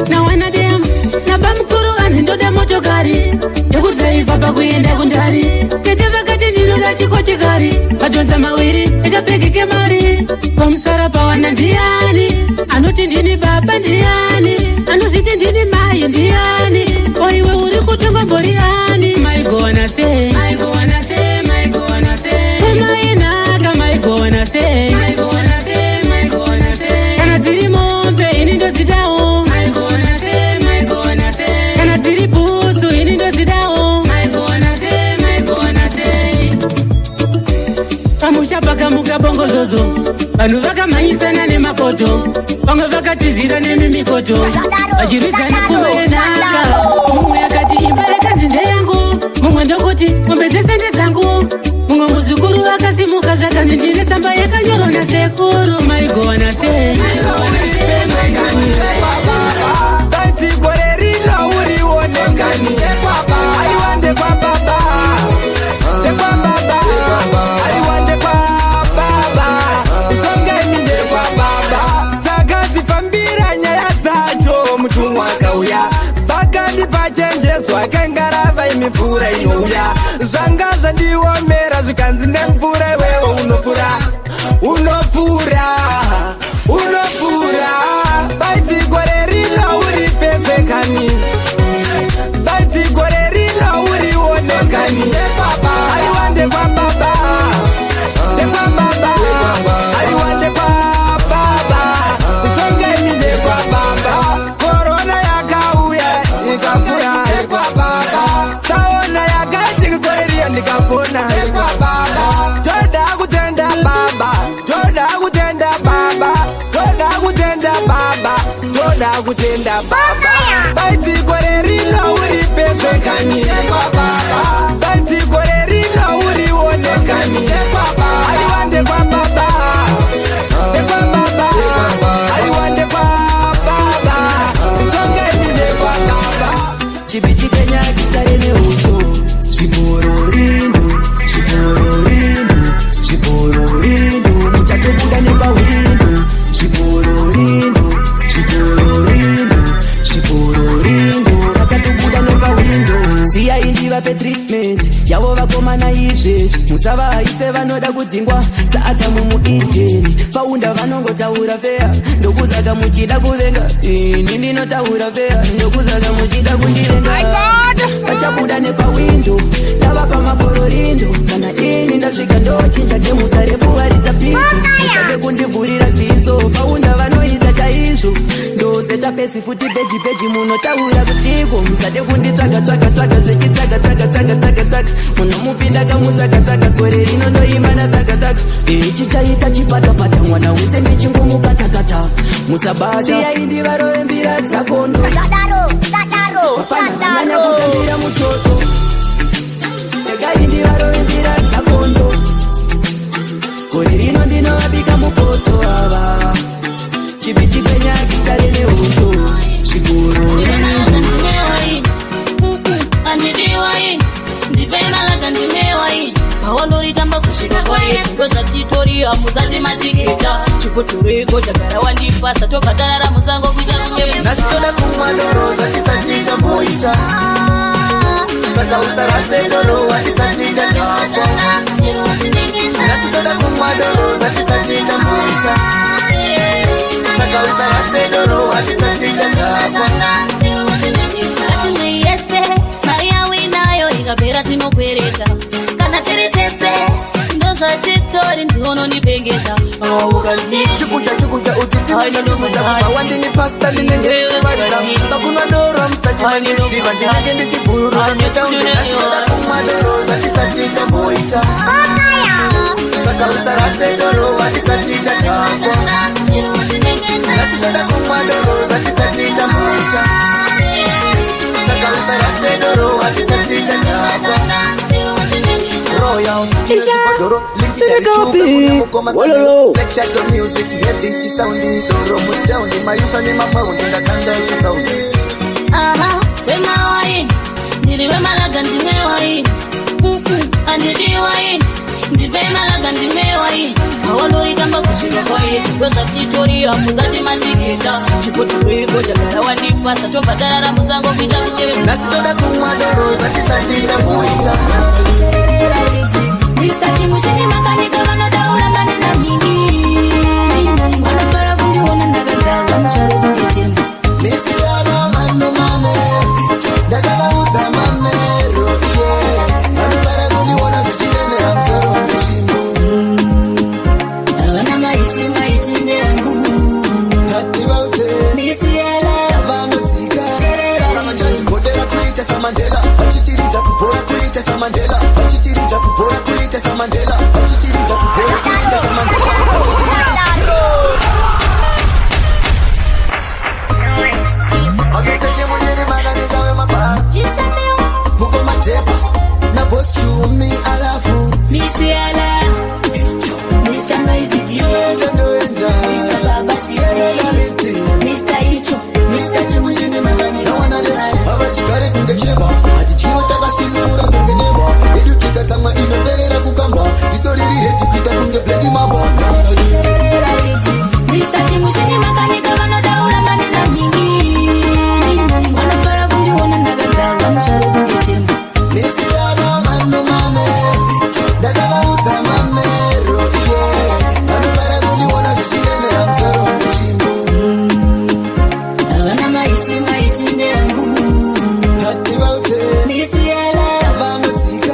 nawanadem nabamukuru anzi ndoda motokari yekudhraivha pakuenda kundari kete vakati ndinoda chikochikari padhonza mawiri ekapeki kemari pamusara pawana ndiani anoti ndini baba ndiani anozviti ndini mai ndiani oiwe uri kutonga mbori ani maigona sei umainaka maigona sei kana dziri mombe ini ndodzidawo kana dziri bhutsu ini ndodzidawo pamusha pakamuka bongozozo vanhu vakamhanyisana nemapoto vamwe vakatizira nemimikoto vachiridzana kumbe yenhaka mumwe akati imba yakanzi ndeyangu mumwe ndokuti mombe dzese ndedzangu mumwe muzukuru akasimuka zvakanzi ndine tsamba yakanyorwa nasekuru maigona sei gore rino urionekani aiwande kwa baba ndekwa baba aiwande kwa baba utongeni ndekwa baba dzakadzifambira nyaya dzacho mutumwa akauya vakandipa chenjedzo akangara vaimipfuura inouya zvanga zvandiomera zvikanzi nemvura iwewo unopfuura baiti gore rino uri pepekani baiti gore rino uri onekani aiwande kwa baba ndekwa baba aiwande kwa baba utongeni ndekwa baba korona yakauya ikapfuura ndekwa baba taona yakati gore riyo ndikapona ndekwa baba toda kutenda baba toda kutenda baba toda kutenda baba toda kutenda baba baiti gore rino uri pepekani baiti gore rino uri onekani aiwande kwa baba ndekwa baba aiwande kwa baba utongeni ndekwa baba chipitikenya chitare neuto zvibororindo muchatobuda nepawindo zvibororindo vakatobuda nepawindo ziyai ndivape treatment yavo vakomana izvezvi musavaipe vanoda kudzingwa saatamu muideni paunda vanongotaura fea ndokuzaka muchida kuvenga ini ndinotaura fea ndokuzaka muchida kundirenga vachabuda nepawindo ndavapa mabororindo kana ini ndasvika ndochinja temusa refuvaridza pinto musake kundivhurira ziso paunda vanoita chaizvo ndoseta pesi futi beji munotaura kutiko musade kunditsvaka zvechitsaka munomupinda kamutsaka gore rino ndoimba natsaka chichaita chipatapata mwana wese nechingomupata musabata siyai ndivarove mbira dzakondo vafanana kutambira mutoto egai ndivarove mbira dzakondo gore rino ndinovabika mupoto ava chipitikenya kitare neuto zvikuru pawandoritamba kusvika kwaizvo zvatitoriya musati masikita chikuturiko chagara wandipasa tobhadharara musango kuita nasitoda kumwa doro zvatisati tamboita saka usarase doro watisati tatapa nasitoda kumwa doro zvatisati tamboita saka usarase doro watisati tatapa yese mari yawinayo ikapera tinokwereta kana tiri tese ndozvatitori ndionondipengesa chikuta uchisivaaa wandini pasta ndinenge chivarira sakunwa doro musati vandiziva ndinenge ndichigurura netaunasitoda kumwa doro zvatisati tamboita saka usarase doro watisati tatapa nasitoda kumwa doro zvatisati tamboita saka usarase doro watisati tatapa doro Sinikapi, wololo. Black shadow music, heavy chisound doro mudown mayuka ni mapaundi ndakanda chisound. Aha, wema waini, ndiri wema laga ndime waini. Andiri waini, ndivema laga ndime waini. Awandori tamba kushima kwaini, kweza titoria muzati mazikita. Chipotuweko chagara wandipa, sato padara muzango kita kujewe. Nasitoda kumwa doro, sati tamuita. Mr. Chimushini makanika wanodaura manena nyingi. Wanafara kungi wanandagaga, wamusharu kungi chimbu. Misi ala manu mame, dagala uta mame, rokie. Wanafara kungi wanashishire mera mfero mshimbu. Wana maiti neangu. Tatiwa ute, Misi ala abano zika. Kama chanti kodera kuita samandela. Wachitiriza kupora kuita samandela. Wachitiriza kupora kuita samandela. Wachitiriza kupora kuita samandela. Muko matepa na boss show me alafu Misi ala Mr. Noisy T Mr. Baba T Mr. Icho Mr. Chimushini magani na wanade abachikare kungecheba atichiwa takasimura kungeneba edukika tama inopelera kukamba zitoriri heti kuita kunge bleki mamba Mr. Chimushini makanika wanodaura manena nyingi. Wanafara kungi wanandagaga, wamusharu kungi chimbu. Misi ala manu mame dagala uta mame rokie wanubara kuni wanashishire mera mfero mshimbu Wana maiti neangu. Tatiwa ute Misi ala abano zika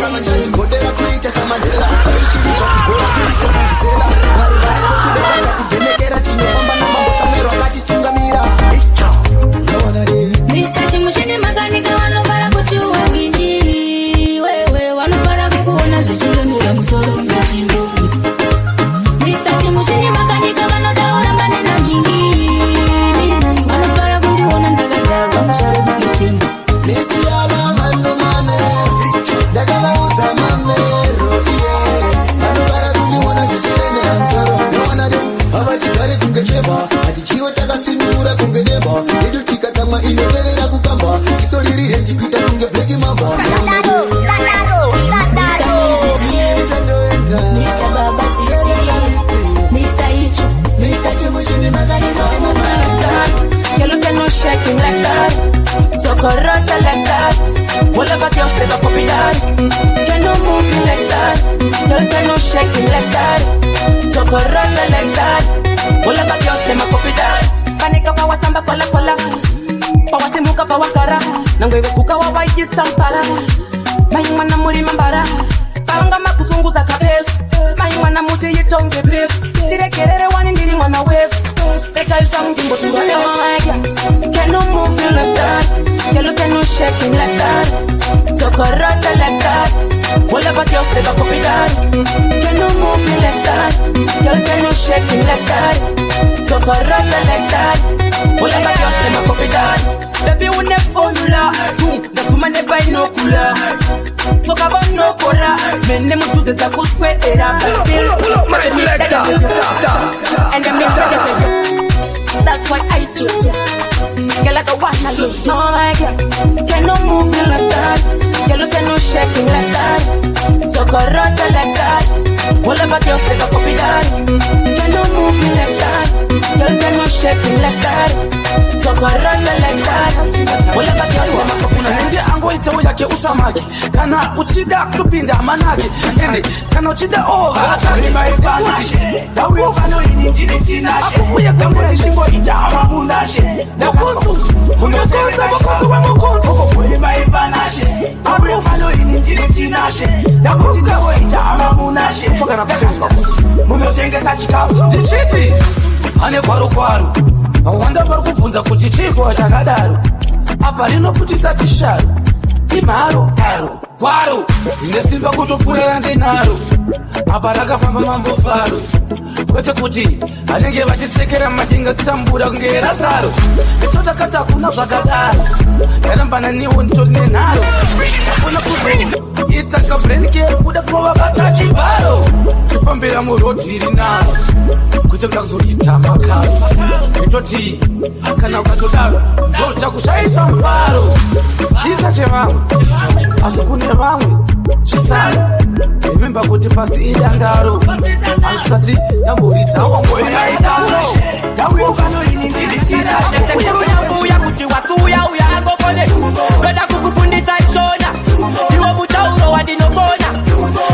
kama chanti kodera kuita samandela wachitiriza kupora kuita kujisela maribari kukudera kati venekera tinofamba na mambo samero kati tungamira Mr. Chimushini makanika wanofara kuchuwa winji. Wewe wanofara kukuona zvichire mira musoro mchimbu. Mr. Chimushini makanika wanodaura manena nyingi. Wanofara kundiona ndagaga, wamusharu kungi chimbu. Misi ala manu mame dagala uta mame rokie wanubara kuni wanashishire mera mfero mwanade abachikare kungecheba atichiwa takasimura kungeneba edukika tama inopelera kukamba zisoriri heti kuita kunge bleki mamba Mr. Noisy T Mr. Baba T Mr. Icho Mr. Chimushini magani na mama. Girl, you cannot shake it like that. So correct like that. Whatever girls they got copy that. Cannot move it like that. Girl, you cannot shake it like that. So correct like that. Whatever girls they got copy that. Panika pa watamba kola kola. Pa watimuka pa wakara. Nangwewe kuka wa waiki sampara. Mayimana muri mambara. Panga makusunguza kabesu. Mayimana muti yitonge befu. Direkerere wani ndiri mwana wefu. Because I'm going to go cannot move it like that. Girl, you cannot shake it like that. So correct like that. Whatever girls they got copy that. Cannot move it like that. Girl, cannot shake it like that. So correct like that. Whatever girls they got copy that. Baby, we never formula. The woman never no cooler. Talk about no cora. Men them do the taco square era. Still, and I'm in that's why I choose you. Girl, I don't wanna lose no like you. Cannot move it like that. Girl, you cannot shake it like that. So correct like that. Whatever girls they got copy that. Cannot move it like that. Girl, cannot shake it like that. So correct like that. Whatever girls they got copy that. Nende ango itawo yake usamaki. Kana uchida kutupinda manaki. Ende kana uchida atani maibanashi. Dawi ofano ini tinashe. Akufuye kwa shingo ita amamunashe. Nakunzu munotenza bakunzu wa mukunzu. Okufuye maibanashi. Dawi ofano ini tinashe. Nakunzu kwa ita amamunashe. Foka na pesa. Munotengesa chikafu. Tichiti. Ane kwaru. Wanda barikubvunza kuti chiko chakadaro. Apa rinoputisa chisharu. Imharo gwaro ine simba kutopurira ndenharo. Apa rakafamba mambo faro. Kwete kuti anenge vachisekera madinga kutambura kunge rasaro. Totakata kuna zvakadaro. yarambana niwo nditorine nharo akona kuzoita brain care kuda kunovabata chibaro chifambira muroti iri naro kuita kuda kuzoita makaro itoti kana ukatodaro ndochakushayisa mufaro chiita chevamwe asi kune vamwe chisaro rememba kuti pasi idandaro asati yamboridza wangoyaidaro uya kuti wasuya uyangokone ndoda kukufundisa ishona iwo mutauro wandinokona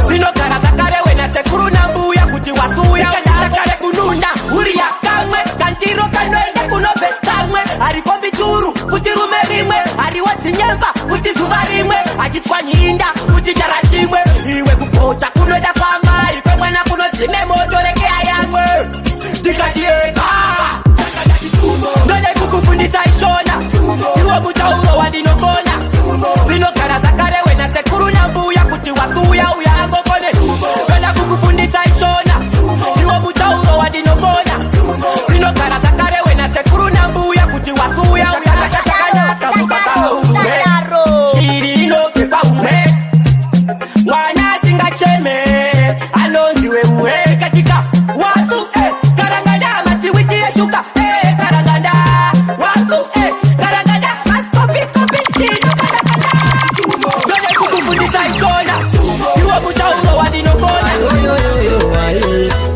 zinogara zakare wena sekuru nambuya kuti wasuya zakare kununda uri yakamwe kantiro kanoenda kunobve kamwe hariko mituru kuti rume rimwe hariwo dzinyemba kuti zuva rimwe achitswanyinda kuti chara chimwe iwe kupota kunoda kwamai kwemwana kunodzime moto rekeya yamwe ndikatienda ndode kukufundisa ishona iwo mutauro wandinokona zinogara zakare wena sekuru nambuya kuti wasuya uyangokone ndoda kukufundisa ishona iwo mutauro wandinokona zinogara zakare wena sekuru nambuya kuti wasuya uyangokone shiri inopekwa umwe mwana asingacheme anonziwe uhe katika wasu karanganda masiwiti yeshuka karanganda wasu karanganda maskopi ndoje kukufundisa ishona iwo mutauro wandinokona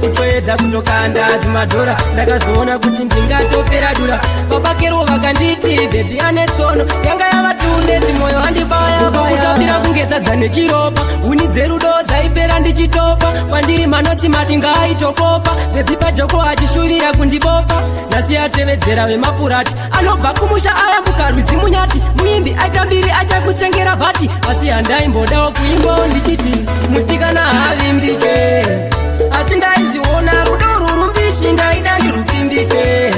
kutoedza kutokanda zimadhora ndakazoona kuti ndingatopera dura babakero vakanditi bebi ane tsono yanga yavatuneti mwoyo handibaya kungezadza nechiropa huni dzerudo dzaipera ndichitopa kwandiri manotsi mati ngaaitokopa bebi pajoko achishurira kundibopa nhasi yatevedzera vemapurati anobva kumusha ayambuka rwizi munyati muimbi aitambiri achakutsengera bhati asi handaimbodawo kuimbawo ndichiti musikana havimbike asi ndaiziona rudo rurumbishi ndaida ndirupimbike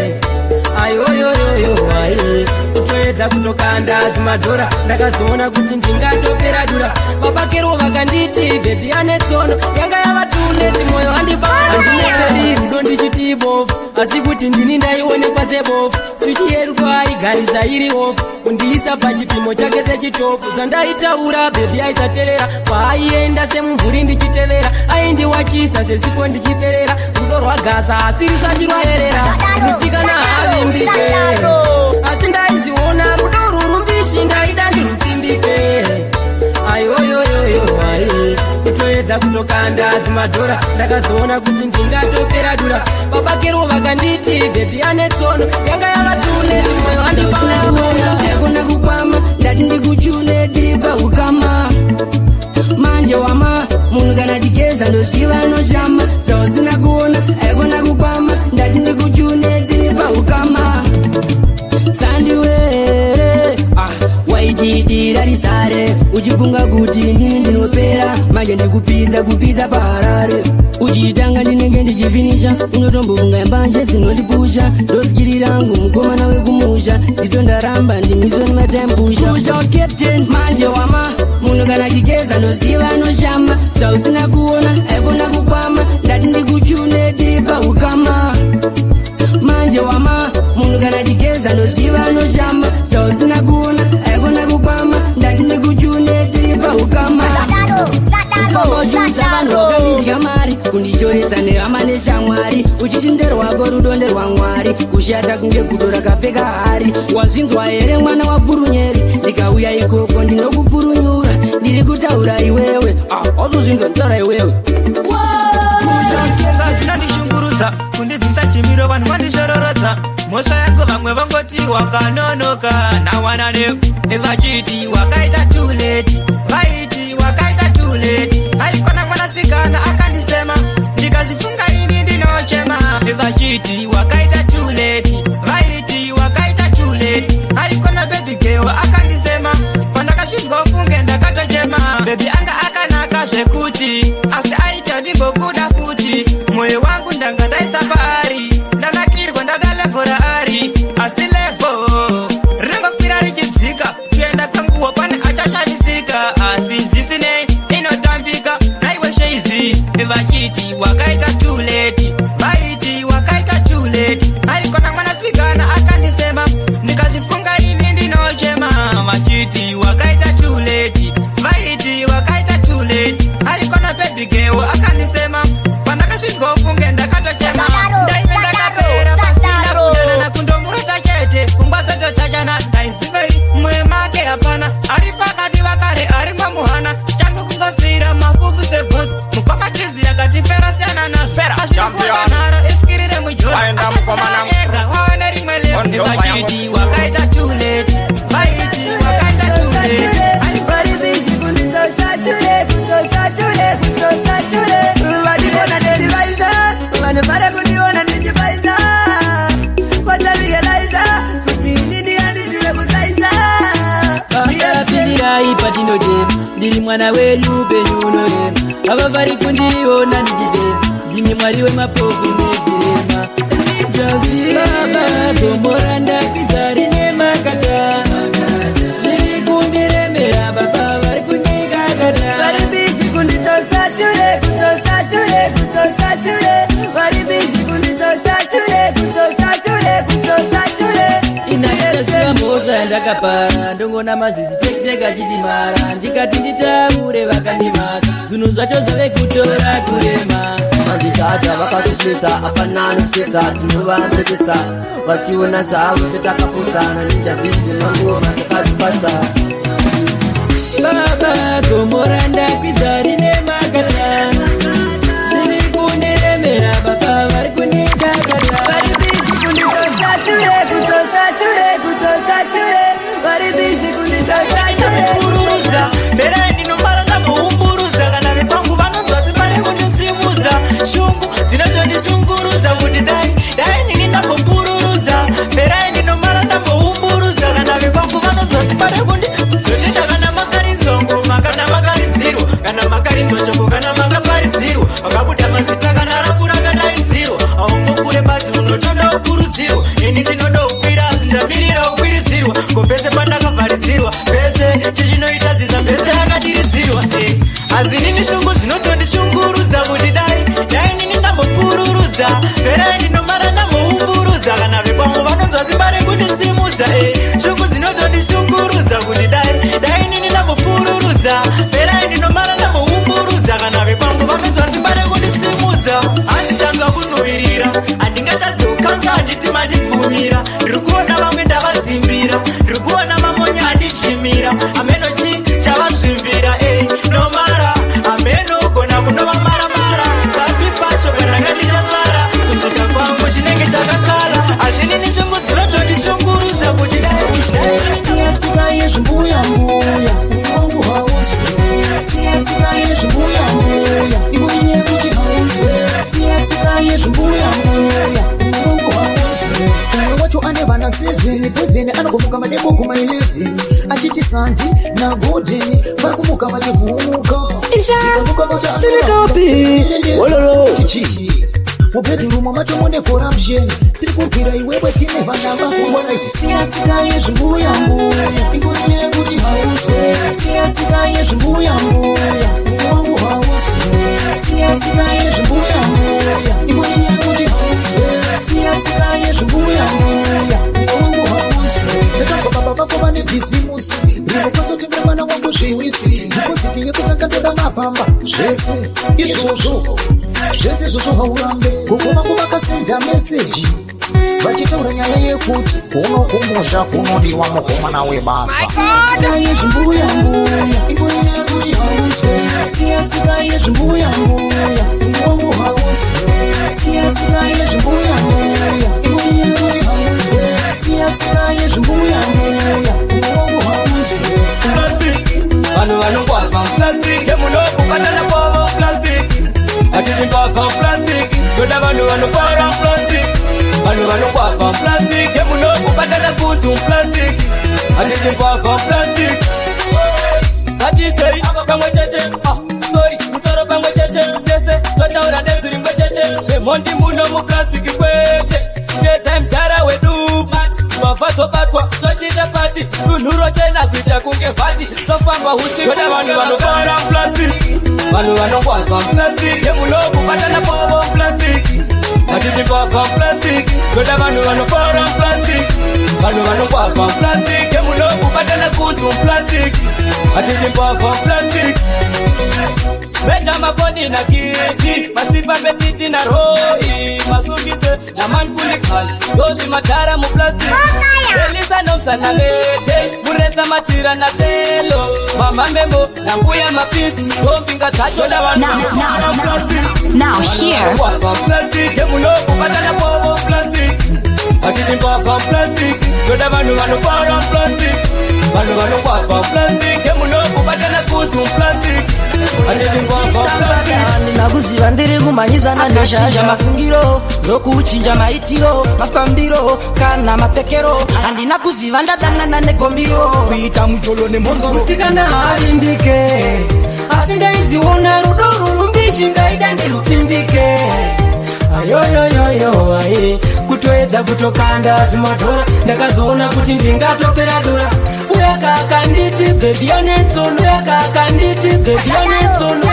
ayoyoyoyo ai kutoedza kutokanda zimadhora ndakazoona kuti ndingatopera dura babakero vakanditi bebi ane tsono yanga yavatuneti mwoyo handibandineperi rudo ndichiti bofu asi kuti ndini ndaionekwa sebofu swichi yerudo aigarisa iri ofu kundiisa pachipimo chake sechitofu zandaitaura bebi aisaterera kwaaienda semumvuri ndichitevera aindiwachisa sesipo ndichiperera rudo rwagasa asi risati rwaerera musikana havimbike asi ndaiziona rudo rurumbishi ndaida ndirupimbike ayoyoyoyo ai kutoedza kutokanda zimadhora ndakazoona kuti ndingatopera dura babakero vakanditi bebi ane tsono yanga yavatuneti mwoyo handibaaakona kukwama ndati ndikuchune tiripa ukama manje wama munhu kana chigeza ndoziva nochama sausina kuona aikona kukwama ndati ndikuchune tiripa ukama sandiwere waitidira risare uchifunga kuti ndini ndinopera manje ndikupiza paharare uchitanga ndinenge ndichifinisha unotombonga mbanje zinondipusha ndosikirirangu mukomana wekumusha zitondaramba ndimisoni matempusha captain manje wama munhu kana chigeza ndoziva noshama sausina kuona aikona kukwama ndati ndikuchune tiripa ukama manje wama munhu kana chigeza ndoziva noshama sausina kuona aikona kukwama ndati ndikuchune tiripa ukama ukamojuza vanhu vakandidya mari kundishoresa nehama neshamwari uchiti nderwako rudo nderwamwari kushata kunge gudo rakapfeka hari wazvinzwa here mwana wapurunyeri ndikauya ikoko ndinokupurunyura ndiri kutaura iwewe wazozvinzwa nditaura iwewe zvinondishungurudza kundidzisa chimiro vanhu vandishororodza mhosva yako vamwe vangoti wakanonoka nawanane vachiti wakaita tuleti vaiti wakaita tuleti aikona mwanasikana akandisema ndikazvifunga ini ndinochema vachiti wakaita tuleti vaiti wakaita tuleti aikona bebigeo akandisema pandakazvinzwa ufunge ndakatochema bebi anga akanaka zvekuti asi aita ndimbokuda futi mwoyo wangu ndanga ndaisa paari ndanakirwa ndadalevhora ari asi levo ringokwira richidzika kuenda kwanguwo pane achashavisika asi zvisinei inotambika naiwe sheizi vachiti wakaita tuleti vaiti wakaita tuleti mwana wenyu upenyu unorema. Ava vari kundiona ndichitema, ndini mwari wemapofu nezvirema. Baba gombora ndakwidza rine makata, zviri kundiremera baba vari kundikakata. Vari bizi kunditosa chure, kutosa chure, kutosa chure. Vari bizi kunditosa chure, kutosa chure, kutosa chure. Inakasiwa mhosa ndakapara, ndongona mazizi tekiteka chitimara. Ndikati nditaure vakandimaka, zvinhu zvacho zvave kutora kurema. Vanditata vakatupisa apana anotesa tinovamekesa vachiona zvavo setakapusana nindabizi mangoma takazipasa. Baba gombora ndakwidza rine makata, zviri kundiremera baba vari kundikakata. Vari bizi kunditosa chure, kutosa chure, kutosa chure. Vari bizi kunditosa chure. Kururudza mbere ndinobara ndamuumburudza kana vekwangu vanonzwa sipane kundisimudza. Shungu dzinotondishungurudza kuti dai nini ndambopururudza. Mbere ndinomara ndamboumburudza kana vekwangu vanonzwa sipane kundi ndochita kana makarinzwa ngoma kana makaridzirwa kana makarinzwa shoko kana makaparidzirwa vakabuda mazita kana raku rakadaidzirwa aungokure badzi unotonda ukurudzirwa ini ndinoda ukwira asi ndamirira ukwiridzirwa ngopese pandakavharidzirwa pese chichinoitadzisa pese akadiridzirwa asi nini shungu dzinotondishungurudza kuti dai nini ndambopururudza pere ndinomara ndamboumburudza kana vekwangu vanonzwa simba rekundisimudza shungu dzinotondishungurudza kuti dai nini ndambopururudza pere ndinomara ndamboumburudza kana vekwangu vanonzwa simba rekundisimudza. Handitanga kunuhwirira handingatadzokanga handiti mandibvumira ndiri kuona vamwe ndavadzimbira ndiri kuona mamonya andichimira amenochi chavasvimbira nomara amenogona kunovamaramara kapi pacho kandakandichasara kusvika kwangu chinenge chakakara asi nini shungu dzinotondishungurudza kuti siyatsika yezvimbuya-mbuya uwangu hauzwe siyatsika yezvimbuya-mbuya ibuye kuti hauzwe siyatsika yezvimbuya-mbuya uwangu hauzwe mwe wacho ane vana 7 bhevheni anogomuka madeko kuma 11 achiti sandi nagodheni vari kumuka vachivhumuka sirikapi ololo tichi mubhedhurumu macho mune corruption tiri kurwira iwewe tine vana vakuwaraiti siyatsika yezvimbuya-mbuya ibuye kuti hauzwe siyatsika yezvimbuya-mbuya uwangu hauzwe siyatsika yezvimbuya-mbuya ibuye kuti hauzwe siyatsika yezvimbuya-mbuya uwangu hauzwe ndakazwa baba vako vane bhizimusi rinokwazotenge mwana wako zviwitsi dhipoziti yekutanga ndoda mapamba zvese izvozvo zvese izvozvo haurambe kuguma kuvakasenda meseji vachitaura nyaya yekuti kunokumusha kunodiwa mukomana webasa siyatsika yezvimbuya-mbuya ibuye kuti hauzwe siyatsika yezvimbuya-mbuya uwangu hauzwe siyatsika yezvimbuya-mbuya ibuye kuti hauzwe siyatsika yezvimbuya-mbuya uwangu hauzwe. Vanhu vanongwapa plastic yemunokubatana kwavo plastic achirimbapa plastic toda vanhu vanopara plastic vanhu vanongwapa plastic yemunokubatana kudzu plastic achirimbapa plastic ngatisei pamwe chete sorry musoro pamwe chete tese totaura nezvirimwe chete zvemhondi muno muplastic kwete chete mdhara wedu wabva zobatwa tochita pati dunhuro chena kuita kunge vhati tofamba husi toda vanhu vanopara plastic vanhu vanongwazva plastic yemunokubatana kwavo plastic achirimbapa plastic toda vanhu vanopara plastic vanhu vanongwazva plastic yemunokubatana kudzu plastic achirimbapa plastic Beja makoni na kiti masipa betiti na roi masungise na mankulikali doshi matara mu plastic Elisa nomsa na lete mureza matira na telo mama membo na mbuya mapisi gombinga tacho da wanu now here plastic yemuno kupatana povo plastic achirimbapa plastic toda vanhu vanopara plastic vanhu vanongwapa plastic yemuno kupatana kudzu plastic ndinakuziva ndiri kumanyizana neshasha mafungiro ndokuchinja maitiro mafambiro kana mapekero handina kuziva ndadanana negombiro kuita mucholo nemhondo musikana alindike asi ndaiziona rudo rurumbishi ndaida ndirupindike ayoyoyoyo ai kutoedza kutokanda zimadhora ndakazoona kuti ndingatopera uya kakanditi bebi yanetsono uya kakanditi bebi yanetsono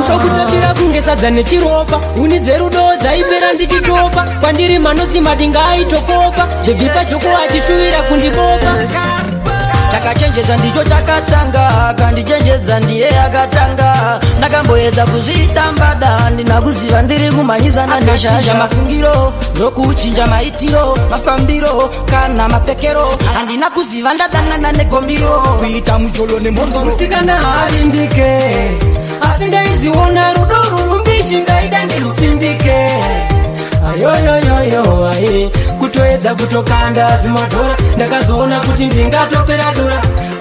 ukakutapira kunge sadza nechiropa uni dzerudo dzaipera ndichitopa kwandiri manotsi madinga aitokopa bebi pajoko achishuvira kundibopa chakachenjedza ndicho chakatanga kandichenjedza ndiye akatanga ndakamboedza kuzviita mbada ndinakuziva ndiri kumanyizana neshasha mafungiro ndokuchinja maitiro mafambiro kana mapekero handina kuziva ndadanana negombiro kuita mucholo nemhondo musikana alindike asi ndaiziona rudo rurumbishi ndaida ndirupindike ayoyoyoyo ai kutoedza kutokanda zimadhora ndakazoona kuti ndingatopera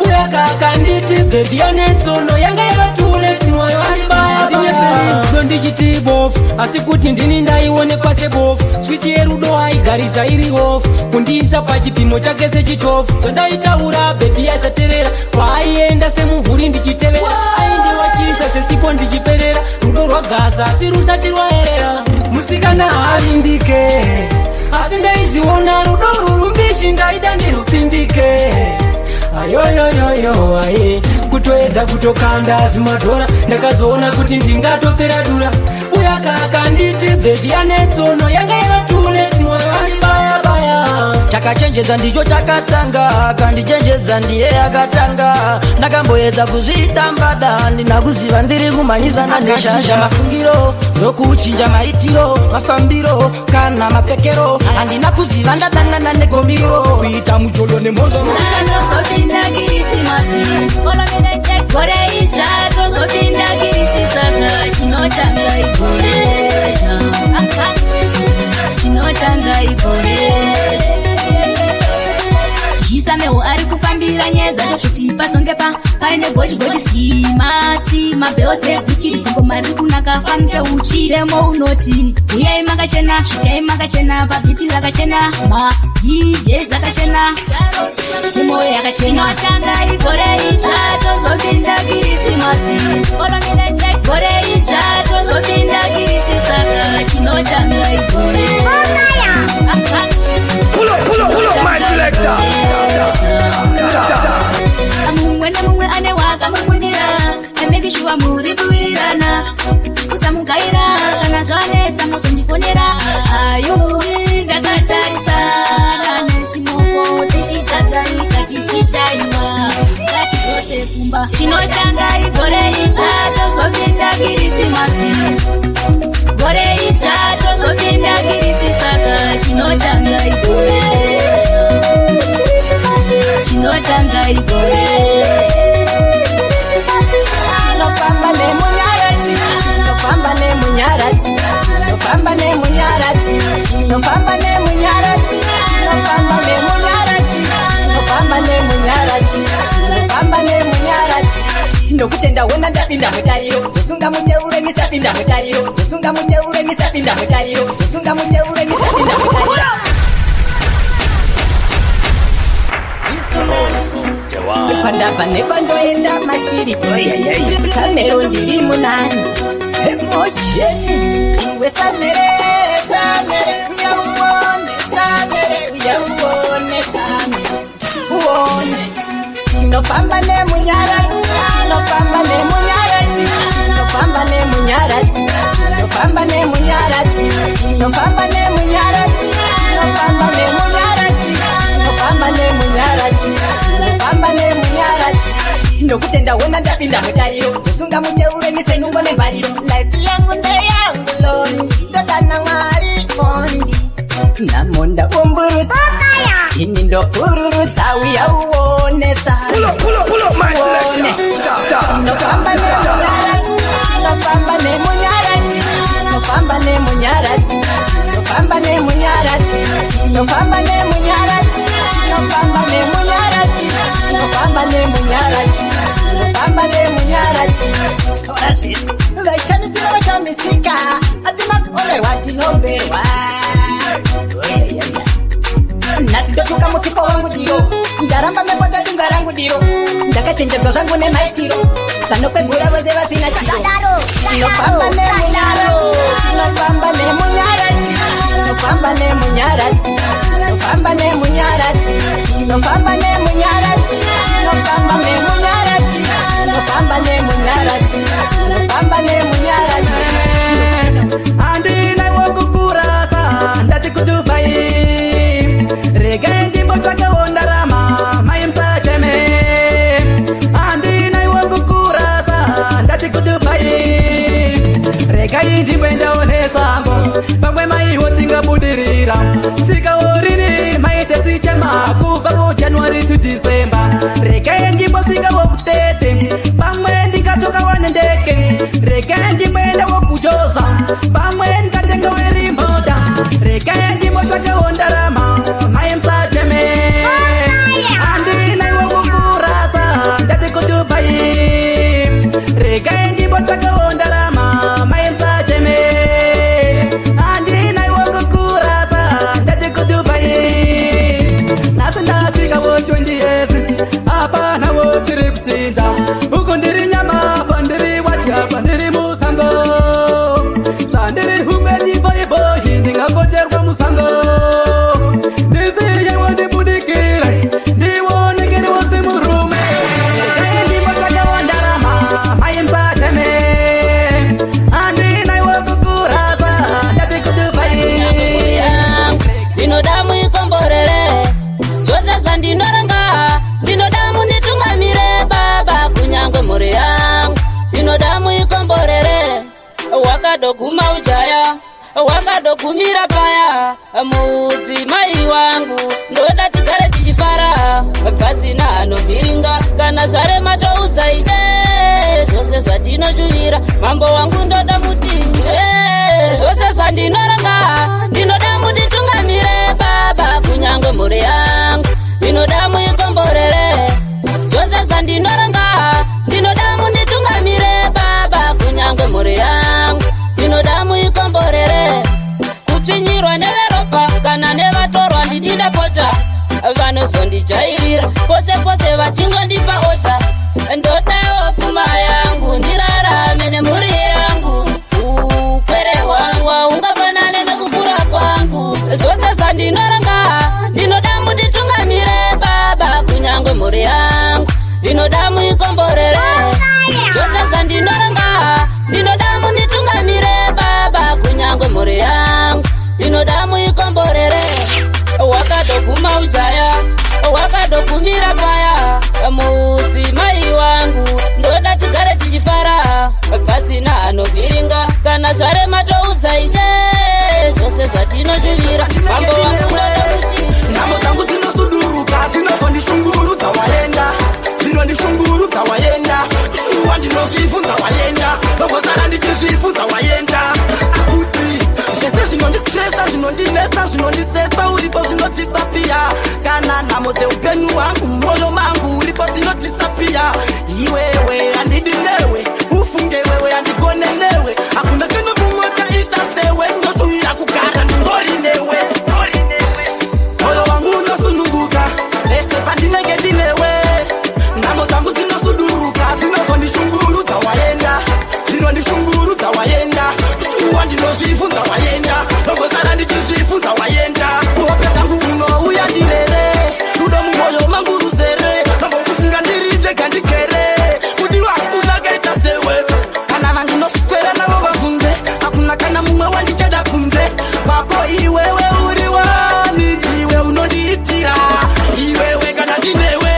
uya kakanditi bebi yanetsono yanga yakatule mwoyo wandibaya ndinyeperido ndichiti bofu asi kuti ndini ndaionekwa sebofu swichi yerudo aigarisa iri ofu kundiisa pachipimo chake sechitofu zondaitaura bebi yasaterera kwaaienda semumvuri ndichitevera aindiwachisa sesipo ndichiperera rudo rwagasa asi rusati rwaerera musikana alindike asi ndaiziona rudo rurumbishi ndaida ndirupindike ayoyoyoyo ai kutoedza kutokanda zimadhora ndakazoona kuti ndingatopera uya kakanditi bebi yanetsono yanga yakatule mwoyo wandibaya chakachenjedza ndicho chakatanga kandichenjedza ndiye akatanga ndakamboedza kuzviita mbada ndinakuziva ndiri kumanyizana neshasha mafungiro ndokuchinja maitiro mafambiro kana mapekero handina kuziva ndadanana negombiro kuita mucholo nemhondo jisameho ari kufambira nyedza tochitipa songepa paine gochigoti simati mabheo dzeguchiri zingomari kunaka fanike uchi temo unoti uyai makachena svikai makachena pabhiti rakachena madj zakachena umoyo yakachena tanga igore itsva tozopinda kirisimasi gore itsva tozopinda kirisisaka chinotanga igore mumwe nemumwe ane wakamukundira amekishuwa muri kuwirirana kusamugaira kana zvanetsa muzondifonera ayui ndakatarisana nechimoko tichidzadzarika tichishayiwa ngatidzose kumba chinotanga igore itsva tozopinda kirisimasi gore itsva tozopinda kirisisaka chinotanga igore chinotanga igore Nofamba nemunyaradzi nofamba nemunyaradzi nofamba nemunyaradzi nofamba nemunyaradzi nofamba nemunyaradzi nofamba nemunyaradzi nofamba nemunyaradzi ndokutenda wona ndapinda mutariro ndosunga muteure nisapinda mutariro ndosunga muteure nisapinda mutariro ndosunga muteure nisapinda mutariro pandava nepandoenda mashiri samero ndiri munani emojeni iwe samere uyauone samere uyauone samere uone tinofamba nemunyaradzi tinofamba nemunyaradzi tinofamba nemunyaradzi tinofamba nemunyaradzi tinofamba nemunyaradzi tinofamba nemunyaradzi tinofamba nemunyaradzi tinofamba nemunyaradzi ndokutenda wona ndapinda mutariro ndosunga muteure nisenungo nembariro life yangu ndeyangu londi ndodana mwari kondi namonda umburutsa ini ndopururutsa uyauonesa tinofamba nemunyaradzi tinofamba nemunyaradzi tinofamba nemunyaradzi tinofamba nemunyaradzi tinofamba nemunyaradzi Orashis vaichamisira vachamisika atina ole watinoberwa nhasi ndotuka mutupo wangu diro ndaramba mepota dunga rangu diro ndakachenjedzwa zvangu nemaitiro vanokwegura vose vasina chiro tinofamba nemunyaradzi tinofamba nemunyaradzi tinofamba nemunyaradzi tinofamba nemunyaradzi tinofamba nemunyaradzi tinofamba nemunyaradzi tinofamba nemunyaradzi tinofamba nemunyaradzi andina wokukurasa ndati kudubai regendi motaka wondarama mayemsacheme andina wokukurasa ndati kudubai regendi wendaonesango pamwe maiwo tingabudirira sikaworini maitesichema kubva kujanuary to december regendi mosvika wokutete pamwe ndikatoka wanendeke regendi mwenda wokujoza pamwe ndikatenga werimboda regendi motsvaka wondarama mayemsacheme andina wokukurasa ndati kudubai regendi motsvaka wondarama mayemsacheme andina wokukurasa ndati kudubai nasi ndasvika wo 20 years apana wo tiri kuchinja uku ndiri nyama pandiri watya pandiri musango pandiri hukwediboibohi ndingakocherwa musango ndisiyewo ndibudikira ndiwonekeri wose murume ndimotaka wandarama mayemsacheme andina wokukurasa ndati kudubai ndinoda muikomborere zvose zvandinoranga ndinoda munitungamire baba kunyangwe mhuri yangu ndinoda muikomborere wakadoguma ujaya wakadogumira paya mudzimai wangu ndoda tigare tichifara pasina anovhiringa kana zvarema toudza ishe zvose zvatinoshuvira mambo wangu ndoda muti zvose zvandinoranga ndinoda mutitungamire baba kunyangwe mhuri yangu ndinoda muikomborere zvose zvandinoranga ndinoda munitungamire baba kunyangwe mhuri yangu ndinoda muikomborere kutsvinyirwa neveropa kana nevatorwa ndidida pota vanozondijairira pose pose vachingondipa odha ndodawo pfuma yangu ndirarame nemhuri yangu ukwerewawa ungafanane nekukura kwangu zvose zvandinoranga ndinoda mutitungamire baba kunyangwe mhuri yangu ndinoda muikomborere zvose zvandinoranga ndinoda munitungamire baba kunyangwe mhuri yangu ndinoda muikomborere wakadoguma ujaya wakadogumira paya mudzimai wangu ndoda tigare tichifara pasina anovhiringa kana zvarema toudza ishe zvose zvatinoshuvira mambo wangu ndoda kuti nhamo dzangu dzinosuduruka dzinozondishungurudza waenda dzinondishungurudza waenda shuwa ndinozvibvunza waenda ndombosara ndichizvibvunza waenda akuti zvese zvinondistresa zvinondinetsa zvinondisetsa uripo zvinotisapiya kana nhamo dzeupenyu hwangu mumwoyo mangu uripo dzinotisapiya iwewe handidi newe ufunge wewe handigone newe hakuna kana mumwe kaita sewe ndotuira kugara ndingori newe moyo wangu unosununguka pese pandinenge ndinewe nhamo dzangu dzinosuduruka dzinozondishungurudza waenda dzinondishungurudza waenda shuwa ndinozvibvunza waenda ndombosara ndichizvibvunza waenda kuhope dzangu unouya ndirere rudo mumwoyo mangu ruzere ndombokufunga ndiri ndega ndigere kudiwa hakuna kaita sewe kana vandinoswera navo vabvunze hakuna kana mumwe wandichada kunze kwako iwewe uri wani ndiwe unondiitira iwewe kana ndinewe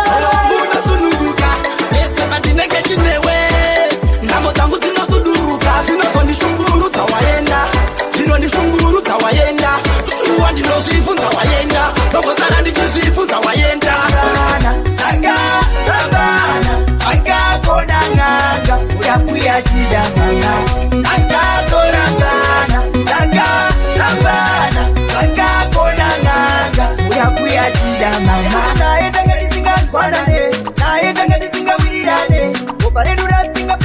moyo wangu unosununguka pese pandinenge ndinewe nhamo dzangu dzinosuduruka dzinozondishungurudza waenda dzinondishungurudza waenda shuwa ndinozvibvunza waenda ndombosara ndichizvibvunza waenda akakonanganga uyakuyachidangana akazorangana akarambana akakonanganga uyakuyachidangana naye tanga ndisinganzwanane naye tanga ndisingawirirane opa redu rasinga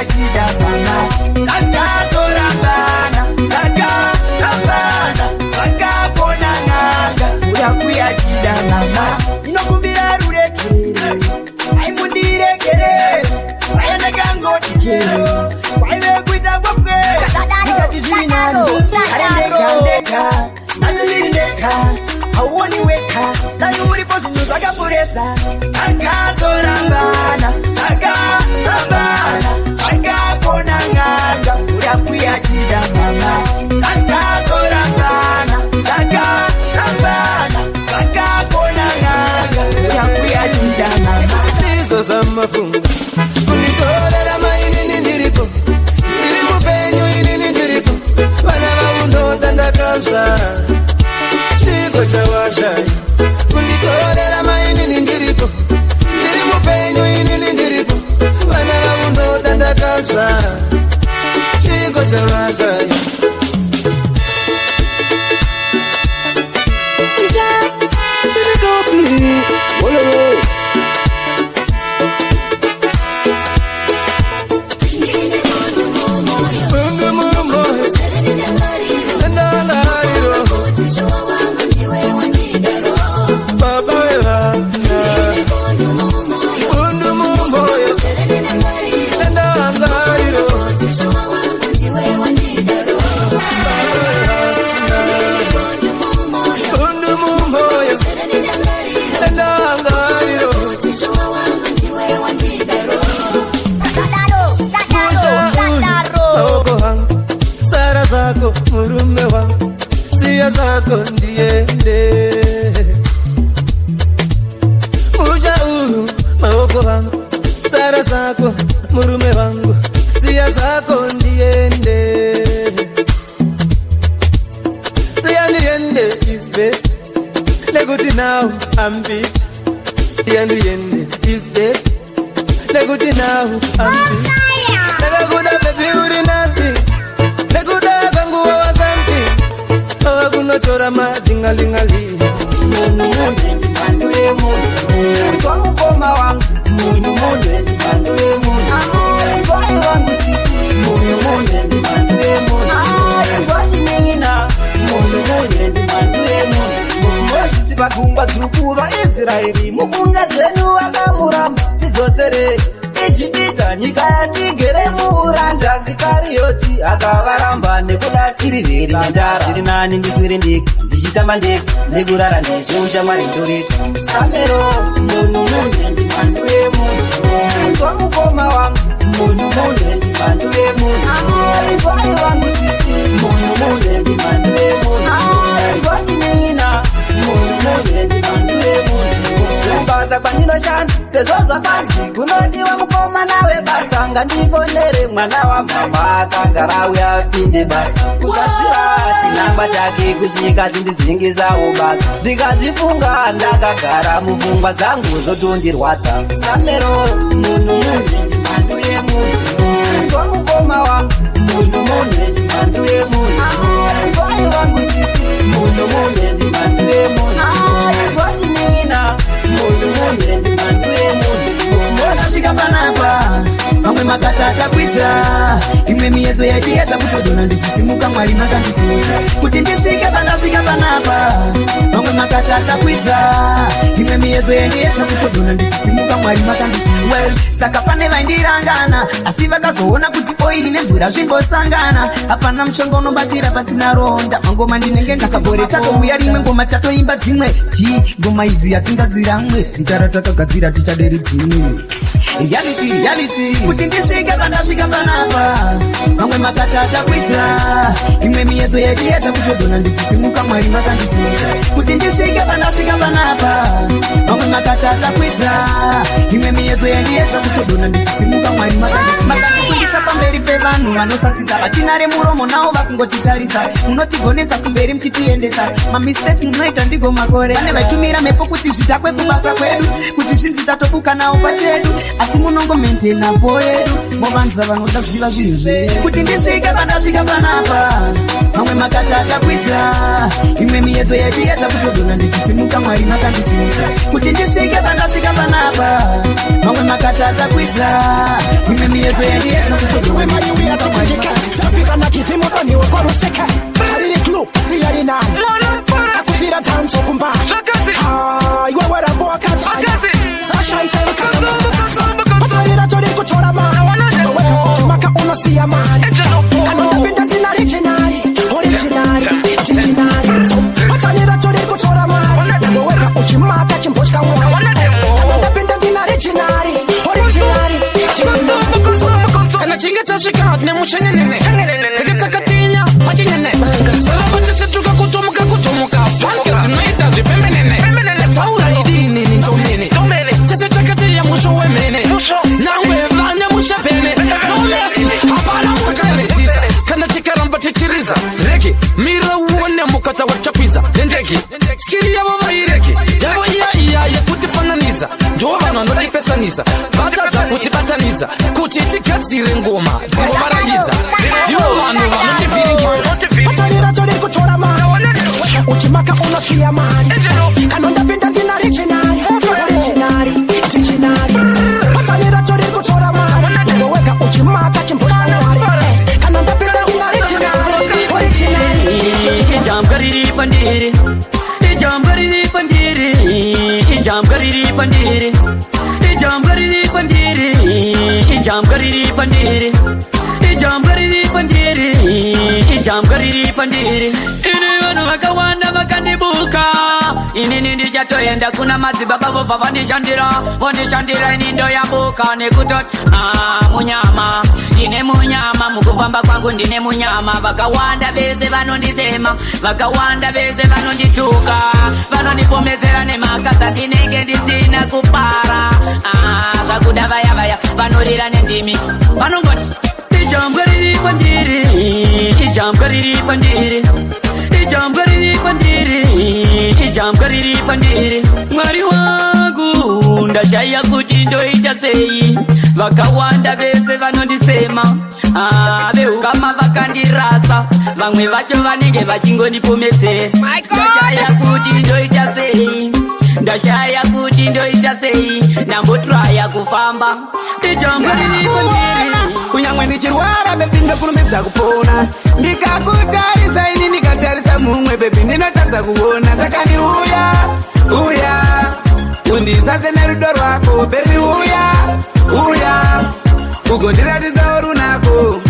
kuyachida mama kakazorambana kakarambana kakakona nganga uyakuyachida mama inokumbira rurekerere aimundirekere ayanakangoti chero kwaive kuita kwakwe ikati zvirinani aendekandeka azilindeka hauoni weka dani uripo zvinhu zvakapuresa akazorambana akarambana akakona nganga uyakuyachida mama akazorambana akarambana akakona nganga uyakuyachida mama ndizo zamafunga kunditorera mainini ndiripo ndiri mupenyu inini ndiripo vana vaunodandakaza chiko chawashai kunditorera mainini ndiripo ndiri mupenyu inini ndiripo vana vaunodandakaza chiko chawashai murume wangu sia zako ndiende muja huru maoko wangu sara zako murume wangu sia zako ndiende sia niende is bed leguti now I'm beat sia niende is bed leguti now I'm beat leguda baby uri nothing leguda kangu wasanti awakunotora madingalingali munu munde ndimanduye munu kwa mukoma wangu munu munde ndimanduye munu kwa wangu sisi munu munde ndimanduye munu kwa chinengina munu munde ndimanduye munu Moses bagumba zukuba Israeli mufunga zenu akamuramba tidzosere Ejibita nyika yatigere muuranda Zikarioti akavaramba nekuda siriveri mandara ziri nani ndiswere ndika ndichitamba ndeka nekurara ndezvousha mwari ndoreka samero munu munde ndimanduye munu kwa mukoma wangu munu munde ndimanduye munu kwa wangu sisi munu munde ndimanduye munu kwa chinengina munu munde ndimanduye munu basa kwaninoshanda sezvo zvakanzi kunodiwa mukoma nawe basa ngandivonere mwana wamama akagara uya pinde basa kuzadzira chinangwa chake kusvika tindidzingisawo basa ndikazvifunga ndakagara mupfungwa dzangu zotondirwadza samero munhu munde ndimanduye munhu kwa mukoma wangu munhu munde ndimanduye munhu kwa wangu sisi munhu munde ndimanduye munhu kwa chinengina munhu munde ndimanduye munhu mbona svika panapa mamwe makatata kwidza imwe miyedzo yatiedza kutodona ndichisimuka mwari makandisimudza kuti ndisvike pandasvika panapa mamwe makatata kwidza imwe miyedzo yandiedza kutodona ndichisimuka mwari makandisimudza well saka pane vaindirangana asi vakazoona kuti oiri nemvura zvimbosangana hapana mushonga unobatira pasina ronda mangoma ndinenge saka gore tatouya rimwe ngoma tatoimba dzimwe ngoma idzi hatingadziramwe zita ratakagadzira tichaderi dzimwe reality kuti ndisvike pandasvika panapa mamwe makatata kwidza imwe miyedzo yatiedza kutodona ndichisimuka mwari makandisimudza kuti ndisvike pandasvika panapa mamwe makatata kwidza imwe miyedzo yandiedza kutodona ndichisimuka mwari makandifundisa pamberi peva vanhu vanosasisa vatinare muromo navo vakungotitarisa munotigonesa kumberi mchitiendesa mamisteki munoita ndigo makore vane vaitumira mepo kuti zvidakwe kubasa kwedu kuti zvinzi tatobuka nawo pachedu asi munongomentena po yedu movanza vanoda kuziva zvinhu zvedu kuti ndisvike pandasvika panapa mamwe makati akakwidza imwe miyedzo yachiedza kutodona ndichisimuka mwari makandisimuka kuti ndisvike pandasvika panapa mamwe makati akakwidza imwe miyedzo yachiedza kutodona ndichisimuka mwari tapika na kizimotoni wekoruseka chariri klu siyari nani takuvira tanzo kumba iwe weraboa kachaya ashaisero kama patarira tori kuchora mani weka uchimaka unosia mani kanondapinda ndina originari patarira tori kuchora mani weka uchimaka chimboshka mwana kanondapinda ndina originari kana chinge tasvika nemushenenene tikatakatinya pachinene salavatitituka kutomuka panke zvinoita zvepemenene taura idini nindomene tese takatiya musho wemene nangwe vane mushapene nolesi hapana mucharetisa kana tikaramba tichiridza reki mira uone mukata wachakwidza nendeki skiri yavo vaireki yavo iya yekutifananidza ndo vanhu vanodipesanisa vatadza kutibatanidza kuti tigadzire ngoma dzinovarayidza ndivo vanhu vanotivhiringidza patarira tori kuchora mani uchimaka unosiya mani kanondapinda ndina originari patarira tori kuchora mani weka uchimaka chimboshka mwari kanondapinda ndina originari ijamgariri pandiri ijamgariri pandiri ijamgariri pandiri ijamgariri pandiri ijamgariri pandiri ijamgariri pandiri ijamgariri pandiri ine vanhu vakawanda vakandibuka inini ndichatoenda kuna madzibaba vobva vandishandira ini ndoyambuka nekutoti munyama ndine munyama mukufamba kwangu ndine munyama vakawanda vese vanondisema vakawanda vese vanondituka vanondipomedzera nemakasa ndinenge ndisina kupara zvakuda vaya vanorira nendimi vanongoti ijamgariri pandiri ijamgariri pandiri ijamgariri pandiri ijamgariri pandiri mwari wangu ndashaya kuti ndoita sei vakawanda vese vanondisema veukama vakandirasa vamwe vacho vanenge vachingondipomedzera ndashaya kuti ndoita sei ndashaya kuti ndoita sei nambotraya kufamba ijamgariri pandiri kunyangwe ndichirwara bebi ndokurumbidza kupona ndikakutarisa ini ndikatarisa mumwe bebi ndinotadza kuona saka uya undizadze nerudo rwako bebi uya ugondiratidzawo runako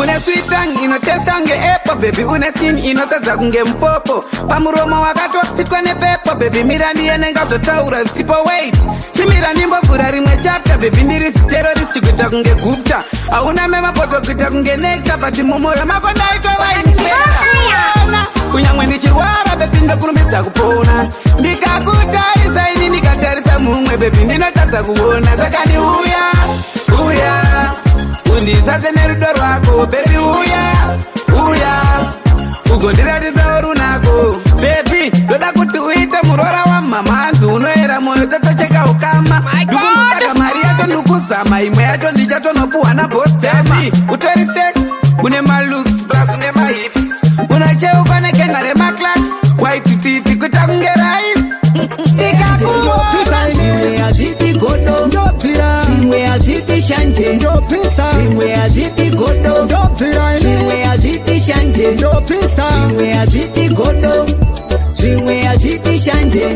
une switang inotesta kunge epo bebi une skin inotadza kunge mupopo pamuromo wakatofitwa nepepo bebi mira ndiyene ngazotaura zisipo wait chimira ndimbovhura rimwe chapta bebi ndiri terrorist kuita kunge gupta hauna memapoto kuita kunge nekta bati mumwoyo mako ndaitovainipera kunyangwe ndichirwara bebi ndokurumbidza kupona ndikakutarisa ini ndikatarisa mumwe bebi ndinotadza kuona saka uya undizadze nerudo rwako bebi uya ugondiratidzawo runako bebi ndoda kuti uite murora wamhamanzi unoera mwoyo totocheka ukama ndikungotaka mari yacho ndikuzama imwe yacho ndichatonopuhwa nabostema utori sex une malooks plus une mahips unacheuka nekenga remaclas waitititi kuita kunge rais Zimwe haziti godo ndopfira, zimwe haziti shanje ndopisa, zimwe haziti godo ndopfira, zimwe haziti shanje ndopisa, zimwe haziti godo, zimwe haziti shanje.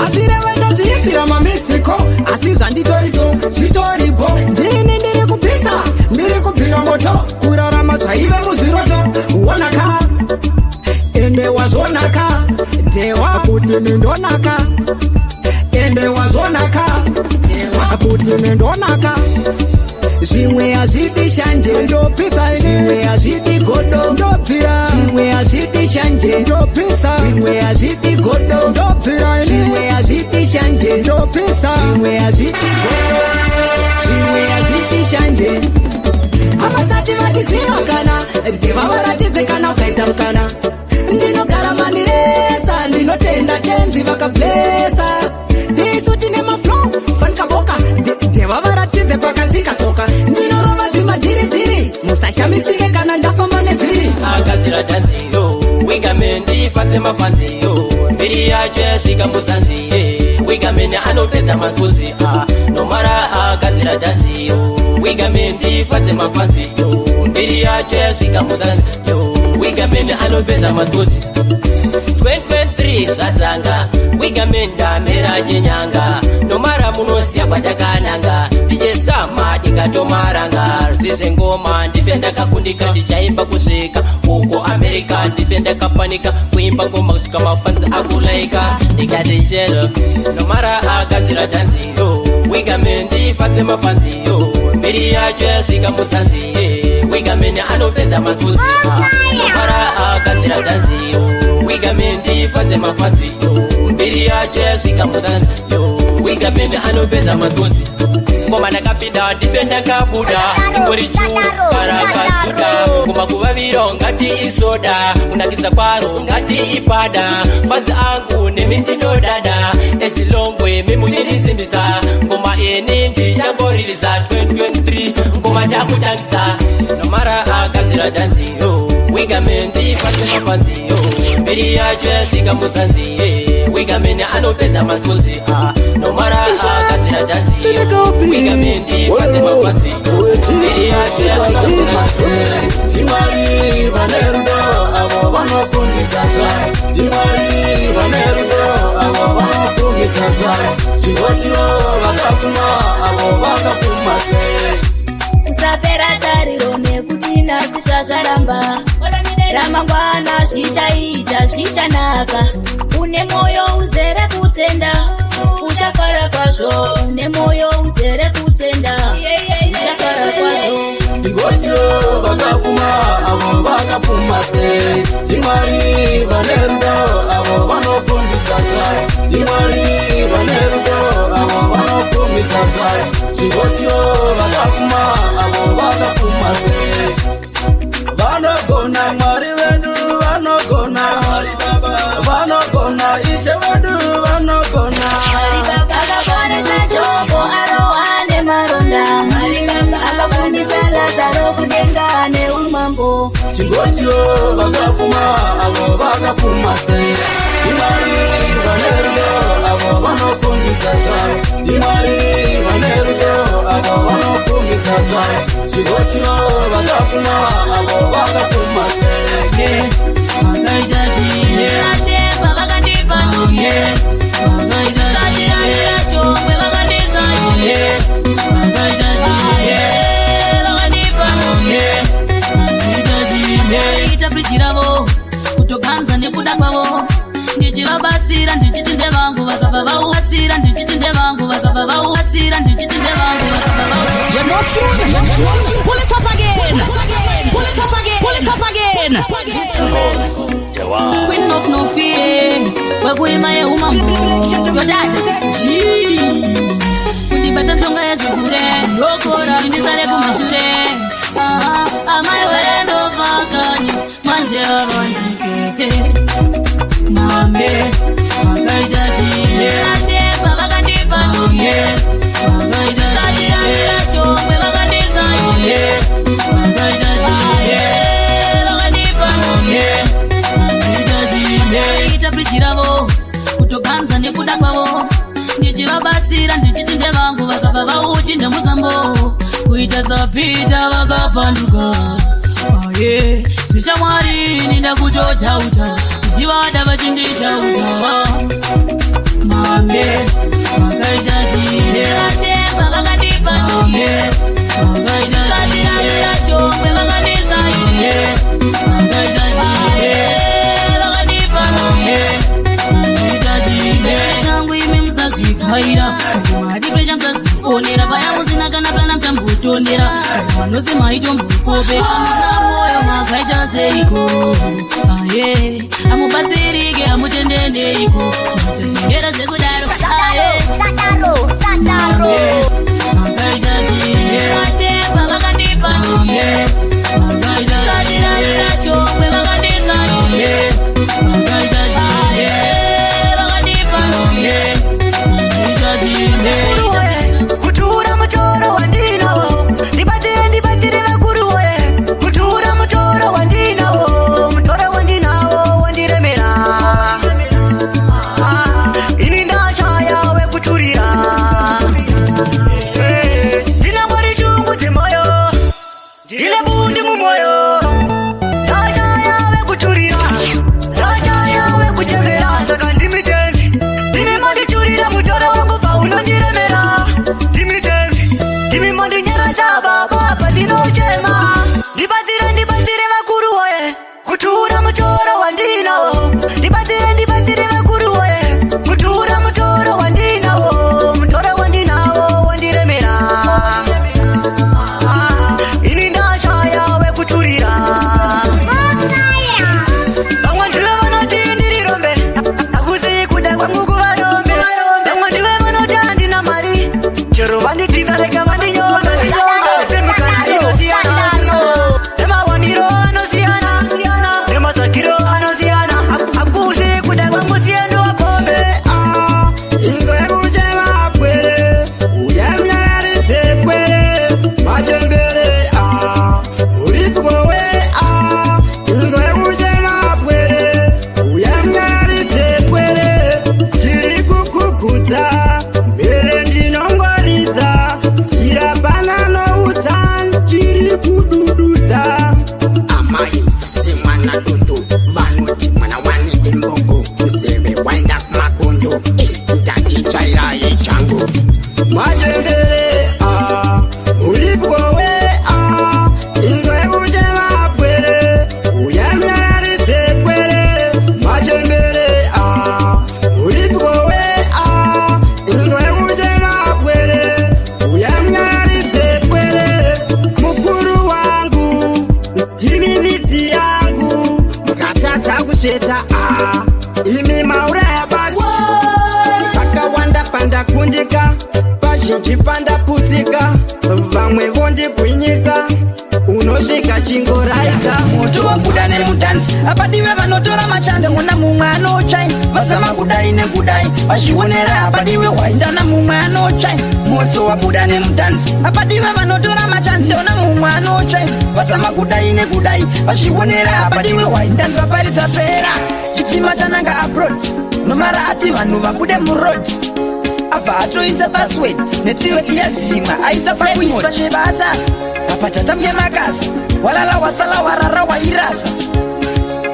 Asire wendo ziyitira mamistiko, asiza nditorizo zitoribo, ndini ndiri kupisa, ndiri kupira moto, kurarama zaive muziroto, uonaka, ende wazonaka, tewa kuti nindonaka, ende wazonaka, tewa kuti nindonaka. Zimwe haziti shanje ndopisa, zimwe haziti godo ndopira, zimwe haziti shanje ndopisa, zimwe haziti godo ndopira, zimwe haziti shanje ndopisa, zimwe haziti godo, zimwe haziti shanje. vavaratidze kana ukaita mukana ndinogara mandiresa ndinotenda tenzi vakablesa tisu tine maflow fanikaboka ndevavaratidze pakanzika tsoka ndinorova zvimadhiridhiri musashamisike kana ndafamba nevhiri agadzira dhanziyo wigamendi fadze mafanziyo mbiri yacho yasvika muzanziye wigameni anopedza manzunzi nomara agadzira dhanziyo wigamendi fadze mafanziyo mbiri yacho yasvika muzanziyo wigameni anopedza manzunzi 2023 zvadzanga wigamenda mera chinyanga nomara munosiya kwatakananga ndichestama ndikatomaranga zvezvengoma ndife ndakakundika ndichaimba kusvika uko america ndife ndakapanika kuimba ngoma kusvika mafanzi akulaika ndikatichero nomara agadzira dhanziyo wigamendi fadze mafanziyo mbiri yacho yasvika muzanziye wigameni anopedza manzunzi nomara agadzira dhanziyo wigamendi fadze mafanziyo mbiri yacho yasvika muzanziyo wigameni anopedza manzunzi ngoma ndakapinda ndife ndakabuda ingori churu karakasuda ngoma kuvaviro ngati isoda kunakidza kwaro ngati ipada fanzi angu nemindinodada ezilongwe memuchinisimbisa ngoma eni ndichangoririza 2023 ngoma takutangidza nomara agadzira dhanziyo wigamendi fadze mafanziyo mbiri yacho yasvika muzanziye wigameni anopedza manzunzi nomara agadzira dhanziyo wigamendi fadze mafanziyo mbiri yacho yasvika muzanziye Imari vanerudo avo vanopundisa zvai Imari vanerudo avo vanopundisa zvai zvingotiro vakapfuma avo vakapfuma sei kusapera tariro nekuti nhasi zvazvaramba ramangwana zvichaita zvichanaka une mwoyo uzere kutenda uchafara kwazvo une mwoyo uzere kutenda uchafara kwazvo ingotiro vakapfuma avo vakapfuma sei Imari vanerudo avo vanopundisa zvai Imari vanerudo avo vanopfumisa zvai zvingotiro vakapfuma avo vakapfuma sei vanogona mwari vedu vanogona vanogona ishe vedu vanogona akaponesa jombo arohwa nemaronda akafundisa lazaro kudenga neumambo chingotiro vakapfuma avo vakapfuma sei Imari vanerudo avo vanopundisa zvai Imari vanerudo avo vanopundisa zvai chingotiro vakapfuma avo vakapfuma sei Magaita chine atepa vakandipa ndombe Magaita chine chombe vakandisa ndombe Magaita chine vakandipa ndombe Magaita chine itaprichiravo kutokanza nekuda kwavo ndichivabatsira ndichiti ndevangu vakabva vaubatsira ndichiti ndevangu vakabva vaubatsira ndichiti ndevangu vakabva vau You're not sure. Pull it up again. Pull it up again. Pull it up again. Queen of no fear. Wakuima ye umambo. Yodada. G. Kutibata mshonga ya shukure. Yokora. Nindisare kumashure. Amai wendo vakani. Manje avanjikete. Mambe. Magaita chine. Atepa vakandipa ndombe. Magaita chine. Chombe vakandisa ndombe. Magaita chine. Vakandipa ndombe. itaprichiravo kutokanza nekuda kwavo ndichivabatsira ndichiti ndevangu vakabva vauchi ndemuzambo kuita sapita vakapanduka aye zvishamwari ninda kutotauta zivada vachinditauta mambe makaita chine atemba vakandipa ndombe makaita chine chombe vakandisa ine makaita chine vakanipa ndombe makaita chine changu imi musazvikaira madiprecha musazvifonera paya musina kana plana mutambotonera vanotsi maitombokope amuna moyo makaita seiko aye amubatsirike amutendeneiko matotengera zvekudaro aye makaita chine atemba vakandipa ndombe makaita chine ndibatire vakuru we kutura mutoro wandinawo mutoro wandinawo wandiremera ini ndashaya wekuturira ndinambori shungu dzemoyo ndile bundi mumoyo ndashaya wekuturira ndashaya wekuchemera saka ndimitenzi ndimimonditurira mutoro wangu paunondiremera ndimitenzi ndimimondinyaradza baba pandinochema ndibatsire vakuru we kutura mutoro wandinawo ndibatsire vakuru we kutura mutoro wandinawo mutoro wandinawo wandiremera ini ndashaya wekuturira vamwe ndive vanoti ndirirombe akusi kuda kwangu kuvarombe vamwe ndive vanoti handina mari chero vanditiza rega vandinyonga nemawaniro anosiyana nematsvakiro anosiyana akusi kuda kwangu siendo wapombe ingo yekuchema pwere uyamnyaridze pwere machembere uripwowe ingo yekuchema pwere uyamnyaridze pwere tiri kukukudza mbere ndinongwaridza tsira pananoudza tiri kudududza amaimsa semwana dundu vanoti mwana wani imbogo useve waenda kumagondo ndatichairaye changu machembere uripwowe ingo yekuchema pwere uyamnyaridze pwere machembere uripwowe ingo yekuchema pwere uyamnyaridze pwere mukuru wangu timinizi yangu mukatadza kusheta imi mauraya basi pakawanda pandakundika pazhinji pandaputsika vamwe vondibwinyisa unosvika chingoraidza moto wabuda nemudanzi apadiwe vanotora machande muna mumwe anotsvai vasama kudai nekudai vazvionera apadiwe waindana mumwe anotsvai moto wabuda nemudanzi apadiwe vanotora machanzi ona mumwe anotsvai vasama kudai nekudai vazvionera apadiwe waindanzi vaparidza pera chitima chananga abroad nomara ati vanhu vabude murod abva atoisa password netiweki yadzimwa aisa pakuiswa zvebasa apa tatamge makasa walala wasala warara wairasa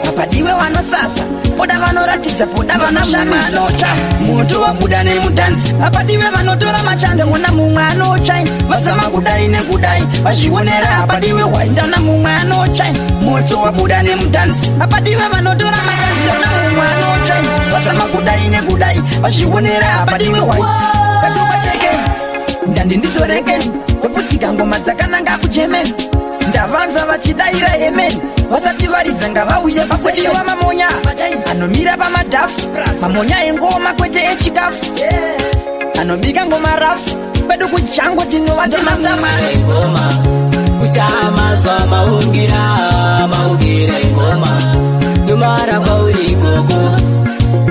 apadiwe vanosasa poda vanoratidza poda vanoshamanota moto wabuda nemudanzi apadiwe vanotora machanzi ona mumwe anotsvai vasama kudai nekudai vazvionera apadiwe waindana mumwe anotsvai moto wabuda nemudanzi apadiwe vanotora machanzi ona mumwe anotsvai vasama kudai nekudai vazvionera apadiwe waikadubateke ndandi ndidzorekeni kwekutika ngoma dzakananga kujemeni ndavanza vachidaira yemeni vasati varidza ngavauye pasechiwa mamonya anomira pamadhafu mamonya engoma kwete echikafu anobika ngoma rafu kwedu kujango tinovatemasama kuchamanzwa maungira ngoma numara kwauri gogo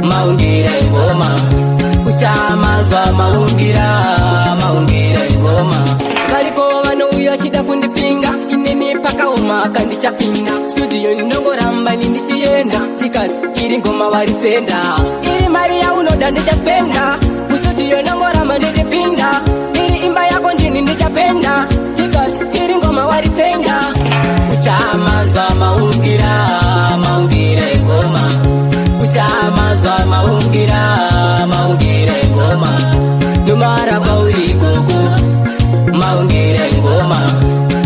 maungira ngoma kuchamanzwa maungira ngoma variko vanouya chida kundipinga inini pakaoma kandichapinda studio ndongoramba nindichienda tikazi iri ngoma varisenda iri mari yaunoda ndichapenda kustudio ndongoramba ndichipinda iri imba yako ndini ndichapenda tikazi iri ngoma varisenda kuchamanzwa maungira ngoma kuchamanzwa maungira ngoma numara kwauri gogo maungira ngoma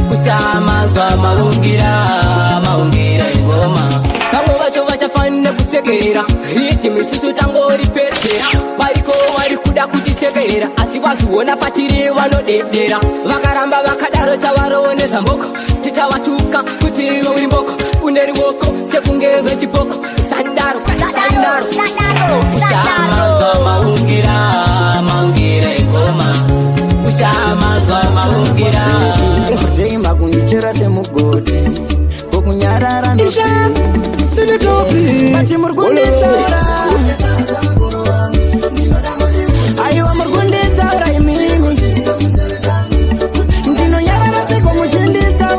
kuchamanzwa maungira ngoma vamwe vacho vachafanira kusekerera riti misusu tangoripedzera variko vari kuda kutisekerera asi vaziona patiri vanodedera vakaramba vakadaro tavarowo nezvamboko tichavatuka kuti iwe uri mboko une ruoko sekunge vechipoko sandaro kuchamanzwa maungira ngoma kuchamanzwa maungira kuzeimba kundichera semugoti kokunyarara ati murikunditaura aiwa murikunditaura imimi ndinonyarara seko muchinditaura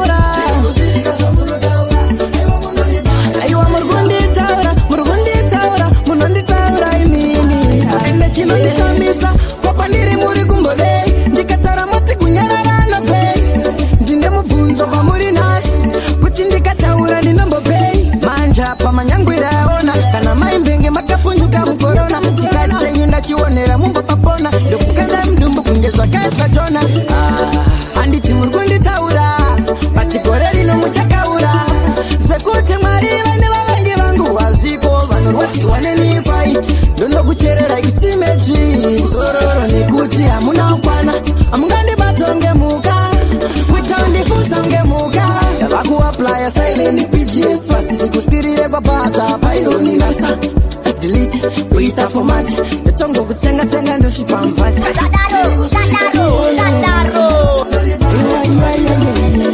mafomati netongo kutsenga tsenga ndoshipa mvati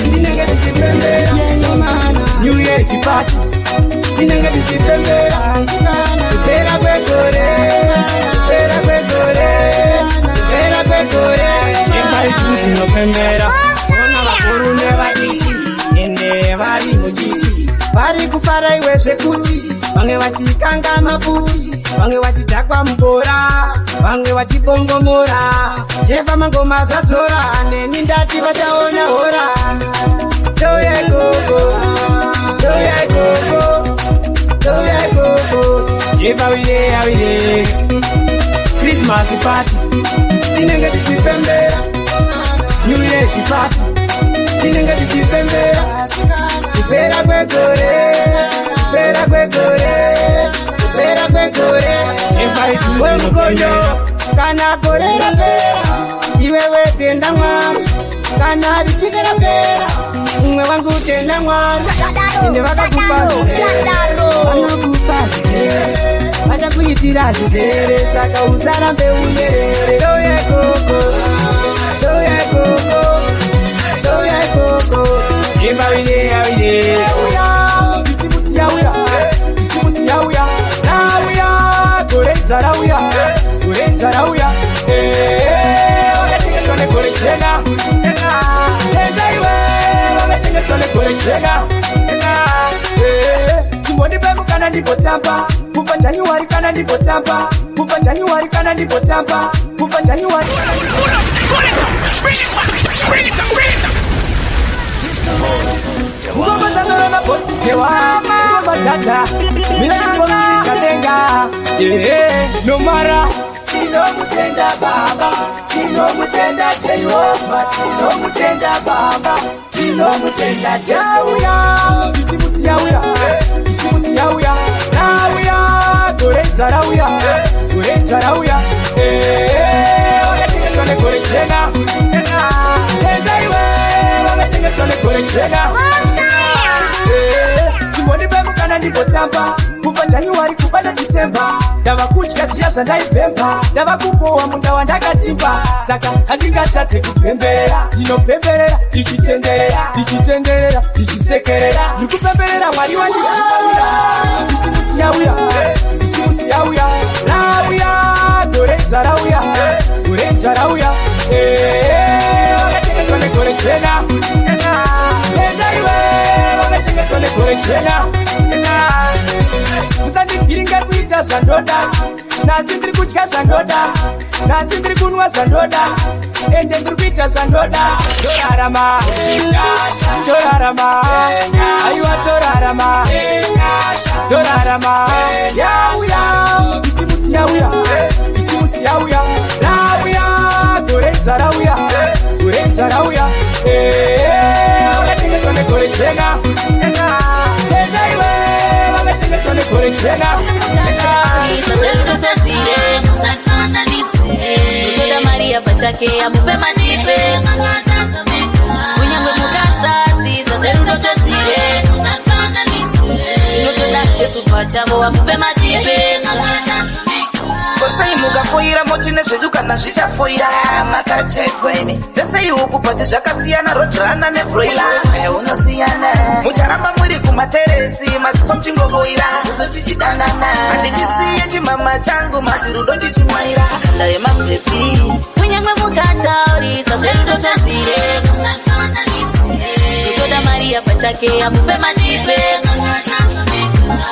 Tinenge tichipembera New Year chipati Tinenge tichipembera Kupera kwekore Kupera kwekore Kupera kwekore Chimba isu tinopembera Ona vakuru nevadiki Ende vari muchiki Vari kufara iwe zvekuti Vange vachikanga maputi Vange vachidhakwa mubora Vange vachibongomora Jefa mangoma zvadzora Neni ndati vachaona hora Doya gogo Doya gogo Doya gogo Jefa wile Christmas party Tinenge tichipembera New Year party Tinenge tichipembera Kupera kwekore Kupera kwekore Kupera kwekore We mkono Kana korera pera Iwewe tenda mwari Kana richikera pera Mwe wangu tenda mwari Inde waka kupazidere Wacha kuitira zidere Saka uzarambe unyerere Doye koko Doye koko Doye koko Chimba wile Bisimusi ya uya Bisimusi ya uya Na uya Gorenja la uya Gorenja la uya Wagachinga tuwane gorenjena Tenda iwe Wagachinga tuwane gorenjena Chimoni bemu kana ndipo tamba Kufa Januari kana ndipo tamba Kufa Januari kana ndipo tamba Kufa Januari kana ndipo tamba Bring it up Ngoma zangu na bosi tewa Ngoma tata Mina chikoni kadenga No mara Tino mutenda baba Tino mutenda Jehova Tino mutenda baba Tino mutenda Jehova Bisimusi ya uya Bisimusi ya uya Na uya Gorenja la uya Gorenja la uya Wagachinga tuwane gorenjena Tenda iwe Wagachinga tuwane gorenjena Chimoni bemu kana ndipo tamba Kufa Januari kubanda Disemba Dava kuchika siasa ndaipemba Dava kupowa munda wandakatimba Saka handingatatse kupembera Tinopemberera, ichitenderera Ichitenderera, ichisekerera Nikupemberera mwari wandikupawira Bisimusi ya uya Bisimusi ya uya La uya Gorenja la uya Gorenja la uya Wagachinga tuwane gorenjena Tenda iwe Wagachinga tuwane gorenjena Musandipiringa kuita zvandoda Nasi ndiri kudya zvandoda Nasi ndiri kunwa zvandoda Ende ndiri kuita zvandoda Torarama Torarama Aiwa torarama Torarama Yauya Bisimusi yauya Bisimusi yauya Lauya Gorenja lauya Gorenja lauya Wagachinga tuwane gorenjena Tenda iwe Wagachinga tuwane gorenjena Soterudo tashire Musatana nitse Toda Maria pachake Amufe matipe Munyangwe mukasasi Soterudo tashire Musatana nitse Shinotoda Yesu pachavo Amufe matipe Kosai mukafoira moti nezvedukana zvichafoira makachetswaimi dzese huku pati zvakasiyana rodhurana nebroila unosiyana mucharamba muri kumateresi maziso mchingoboira ziso tichidanana handichisiye chimama changu mazirudo chichimwaira kanda yemambepi munyangwe mukataurisa zverudo tazvire toda Maria pachake Amufe matipe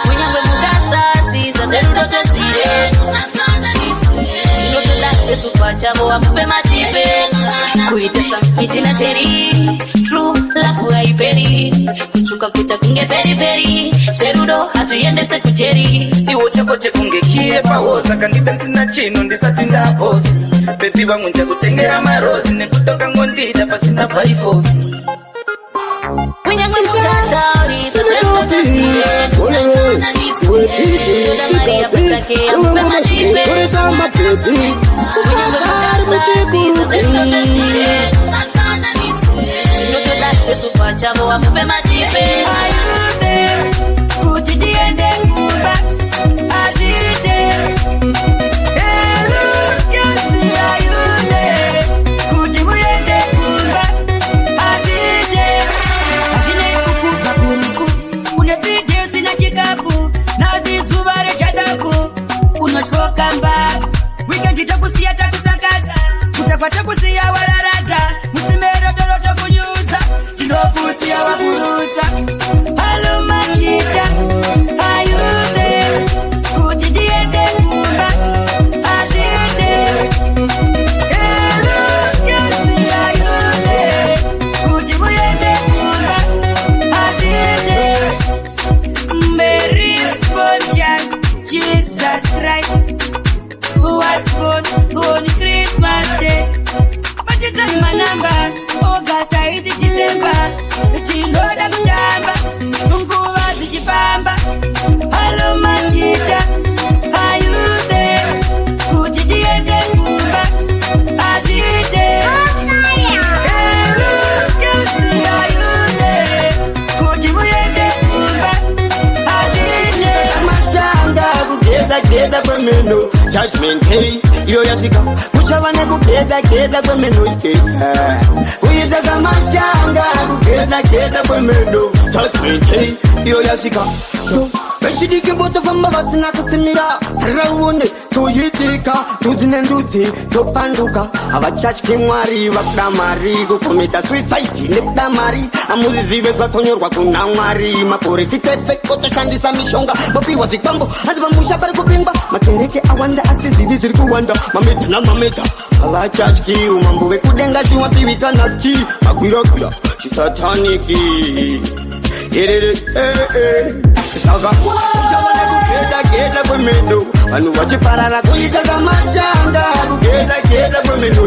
munyangwe mukasasisa zverudo tazvire Shinotoda Yesu pachavo Amufe matipe Kuita samiti na teri True love haiperi Kuchuka kucha kunge peri peri Sherudo hazviendese kujeri Iwo chako chekunge kie pawosa Kandida nsina chino ndisati ndaposi Baby wangu njakutengera marosi Nekutoka ngondida pasina by force Munyangwe mukataurisa zverudo tazvire Toda Maria pachake Amufe matipe Munyangwe mukasasisa zverudo tazvire Shinotoda Yesu pachavo Amufe matipe Kuti tiende kumba Azviite keda kwemeno judgment day iyo yasika kuchava nekukeda kwemeno kuita kamashanga kukeda kwemeno judgment day iyo yasika vechidiki votofamba vasina kusimira raune toyitika ndudzi nendudzi topanduka havachatyi mwari vakuda mari kukomita suicide nekuda mari hamuzizive zvatonyorwa kuna mwari maporefitefek otoshandisa mishonga mapiwa zvikwambo hanzi pamusha pari kupingwa makereke awanda asi zvivi zviri kuwanda mamedha namamedha havachatyi umambo vekudenga chiwapivikanaki magwirakwira chisataniki saka uchava nekugeda kwemeno vanhu vachiparara kuita kamashanga kugeda kwemeno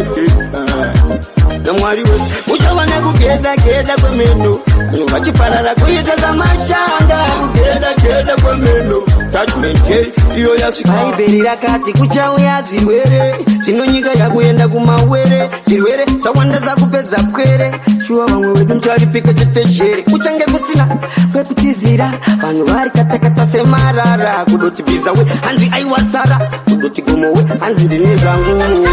namwari wedu uchava nekugeda kwemeno vanhu vachiparara kuita kamashanga kugeda kwemeno judgment iyo yasvika bhaibheri rakati kuchauya zvirwere zvinonyika yakuenda kumawere zvirwere zvawanda zvakupedza pwere shuwa vamwe wedu mucharipika tetechere kuchange kusina kwekutizira vanhu vari katakata semarara kudoti bhizawe hanzi aiwasara kudoti gomowe hanzi ndine zvangu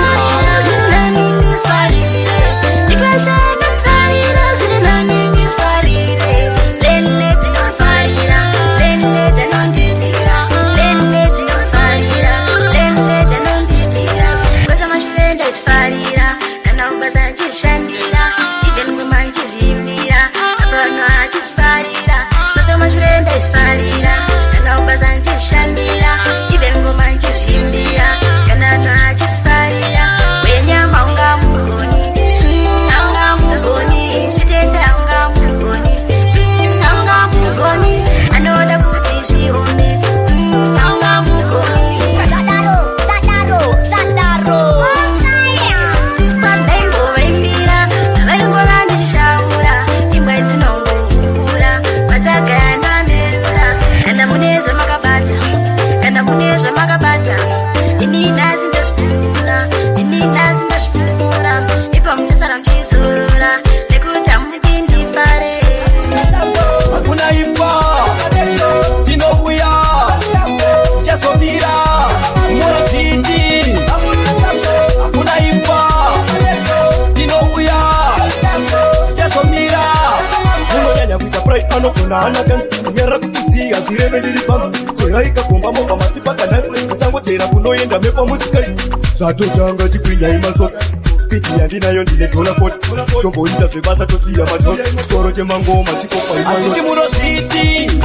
zvatotanga chikwinyai masotsi spidi yandinayo ndine dolapot tomboita zvebasa tosiya majosi chitoro chemangoma chikofaasiti munozviti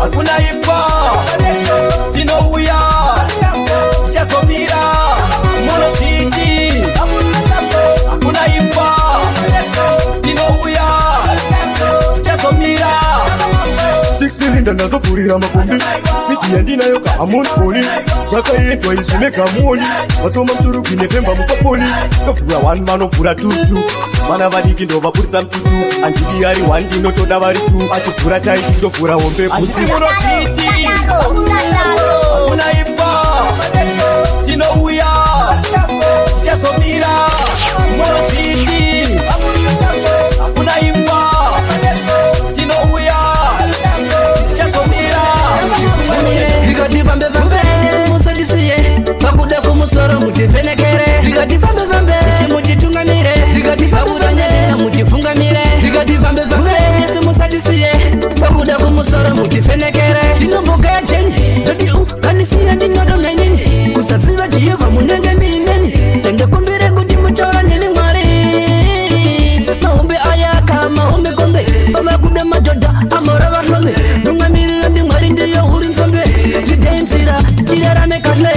hakuna ipa tinouya tichazomira munozviti hakuna ipa tinouya tichazomira sikilinda ndazopfurira makombi spidi yandinayo kahamoniponi zvakaitwa izvi megamoni vatoma mturuki nepemba mupaponi tovhura 1 vanovhura 22 vana vadiki ndovapfuritsa mututu handidi ari 1 ndinotoda vari 2 achivhura taishi ndovhura hombe bvutsi munozviti hakuna ipa tinouya tichazomira munozviti hakuna ipa tinouya tichazomira ndikati pambe musandisiye pakuda kumusoro mutivhenekere ndikati pambe simuchitungamire ndikati paburanyera muchifungamire ndikati pambe simusandisiye pakuda kumusoro mutivhenekere ndinomboga jeni ndoti kanisiya ndinodonhainini kusaziva jehovha munenge mineni tandakumbire kuti mutaura neni mwari mahombe ayaka mahombe kombe pamakuda madhodha amora vahlombe ndongamirira ndi mwari ndiyo huri nzombe lidenzira tirarame kahle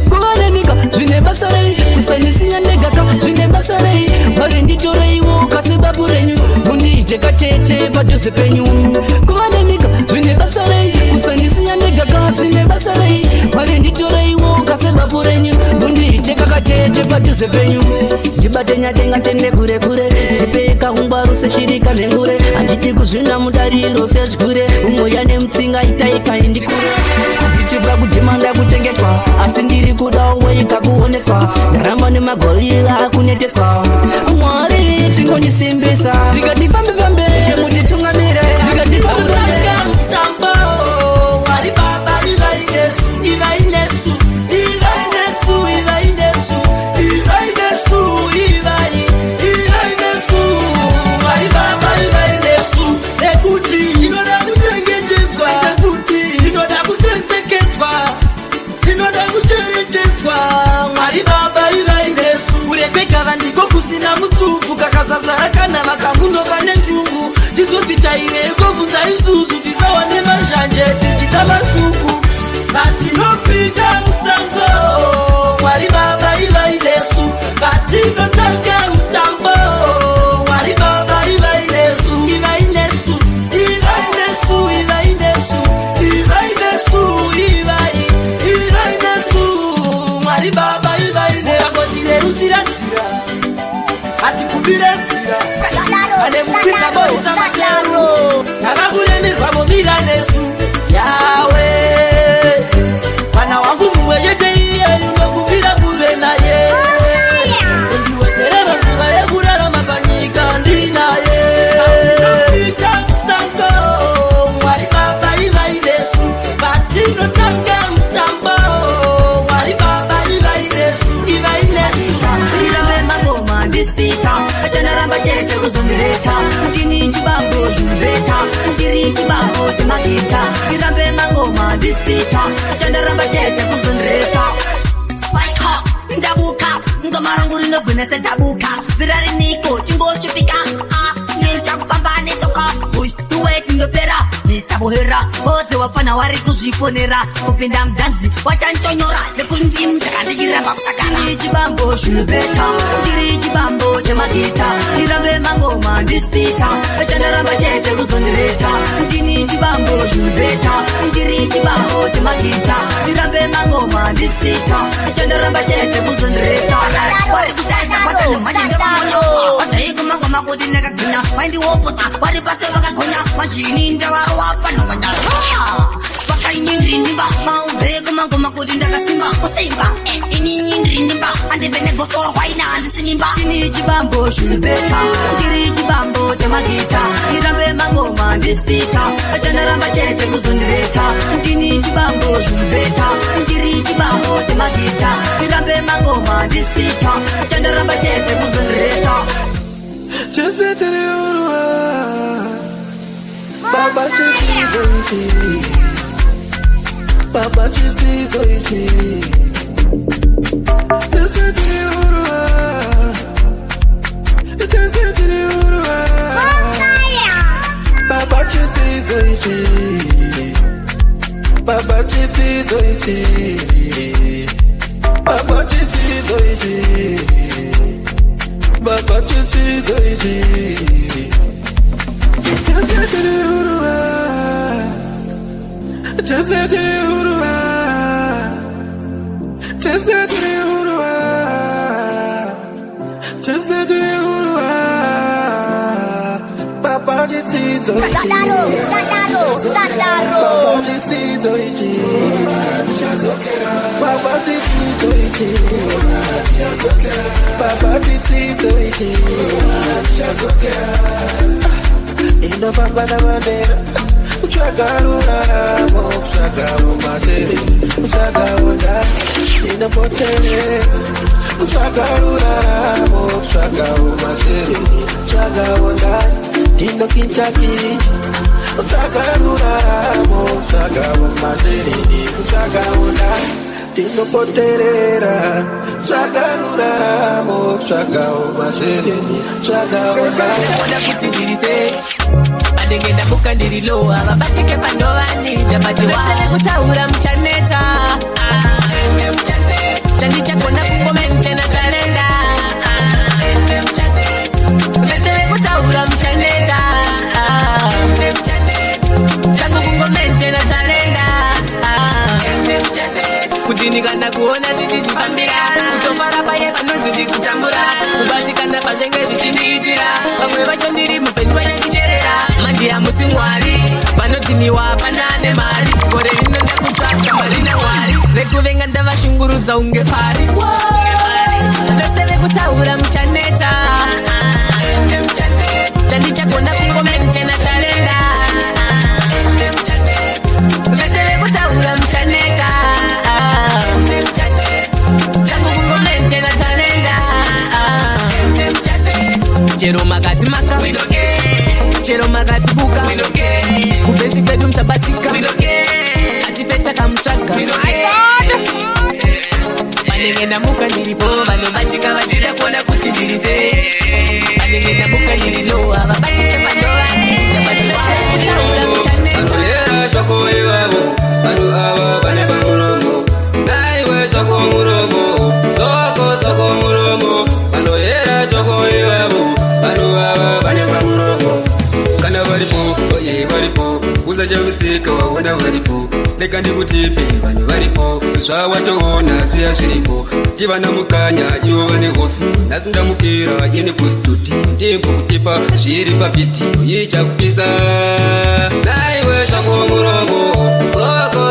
kuvanenika zvine basa rei kusanisiya ndegaka zvine basa rei mwari nditoreiwo kasebabu renyu mundiite kacheche padhuze penyu kuvanenika zvine basa rei kusanisiya ndegaka zvine basa rei mwari nditoreiwo kasebabu renyu mundiite kakacheche padhuze penyu ndibate nyadenga tende kure kure ndipeka ungwaru seshirika nengure handidi kuzvinda mudariro sezvigure umweya nemutsinga itaika indikure ndichibva kudhimanda kuchengetwa asi ndiri kuda umweika kuonetswa ndaramba nemagorila akuneteswa mwari chingondisimbisa ndikati pambe chemutitungamire ndikati mutambo mwari baba ivari yesu ine kobvunza isusu tisawa nemazhanje tichita mashuku batinopinda musango Mwari baba ivainesu batinotanga mutambo Mwari baba ivainesu ivainesu ivainesu ivainesu ivainesu ivainesu Mwari baba ivainesu Akotire usiratsira atikubire nzira ane mupinda boisa matero navakuremerwa momira nesu yawe Pana wangu mwe yete iye Nukubira kure na ye Undiwezere basuga ye kurara mapanyika ndina ye Nukita msango Mwari baba iva inesu Batino tanga mtambo Mwari baba iva inesu Iva inesu Irambe magoma dispita Ajana ramba jete kuzundireta Ndini chibambo junubeta Ndiri chibambo temagita Irambe magoma dispita Ajana ramba jete kuzundireta Spike up, ndabuka Ngomaranguri nogwinese dabuka Virari niko, chingo chupika Ninja kufamba netoka Ui, tuwe kindopera Nitabuhera, oze wafana wari kuzifonera Kupinda mdanzi, wachantonyora Nekunji mtakandijiramba kusakara Ndiri chibambo shulubeta Ndiri chibambo temagita Irambe magoma dispita Ajana ramba jete kuzundireta Ndini chibambo shulubeta Ndiri chibambo temagita Irambe magoma dispita Ajana ramba jete kuzundireta Wari kusaisa patani majinga kumonyo Watayiku magoma kudineka kina Waindi woposa, wari pase wakakonya Majini ndawaro wapa nonganya Waka inyindri nimba Maudeko magoma kudineka simba Kusimba, inyindri nimba Ande bene gosor waina ande sinimba Ndini chibambo shulubeta Ndiri chibambo temagita Irambe magoma dispita Ajana ramba jete kuzundireta Ndini chibambo shulubeta Ndiri chibambo temagita Irambe magoma dispita Ajana ramba jete kuzundireta Chese tere urua Baba chese zoichi Baba chese zoichi Chese tere urua Chese tere urua Baba chese zoichi Baba chese zoichi Baba chese zoichi Baba chiti zoichi Chese tere urua Chese tere urua Chese tere urua Chese tere urua Baba chiti zoichi Baba chiti zoichi Baba chiti zoichi Baba chiti zoichi Ino baba na bandera Uchagaru naramo Uchagaru materi Uchagaru ndani Ino potere Uchagaru naramo Uchagaru materi Uchagaru ndani Ino kinchaki Uchagaru naramo Uchagaru materi Uchagaru ndani Tino poterera Chagaru raramo Chagao masereni Chagao Mwana kutidirise Badengenda buka ndiriloa Babatike pandovani Jabadiwa Vesele kutaura mchaneta Chandi chako na kukomente na talenda Vesele kutaura mchaneta Changu kukomente na talenda Kudinikana kuona tijijifambira Kutofara paye panonzi kutambura Kubatikana pazenge vichinditira Pamwe vacho ndiri mupenzi vanyandicherera Mandi ya musimwari Vanotiniwa panane mari Kore rino ndakutsvaka marina wari Rekuvenga ndavashungurudza unge pari Vese vekutaura muchaneta Chandi chakona kukomente na talenda Vese vekutaura muchaneta Chero makati maka Chero makati buka Kubesi pedu mtabatika Atifeta kamchaka Manengenda muka nilipo Bano bachika wajira kuona kutidirise Manengenda muka nililoa Babachike pandoa Jabadilese varipo usachavisika waona varipo rega ndikutipe vanhu varipo zvawatoona siya zviripo tivana mukanya ivo vane hofi nhasi ndamukira ine kustuti ndingokutipa zviri papiti ichakupisa naiwe shoko muromo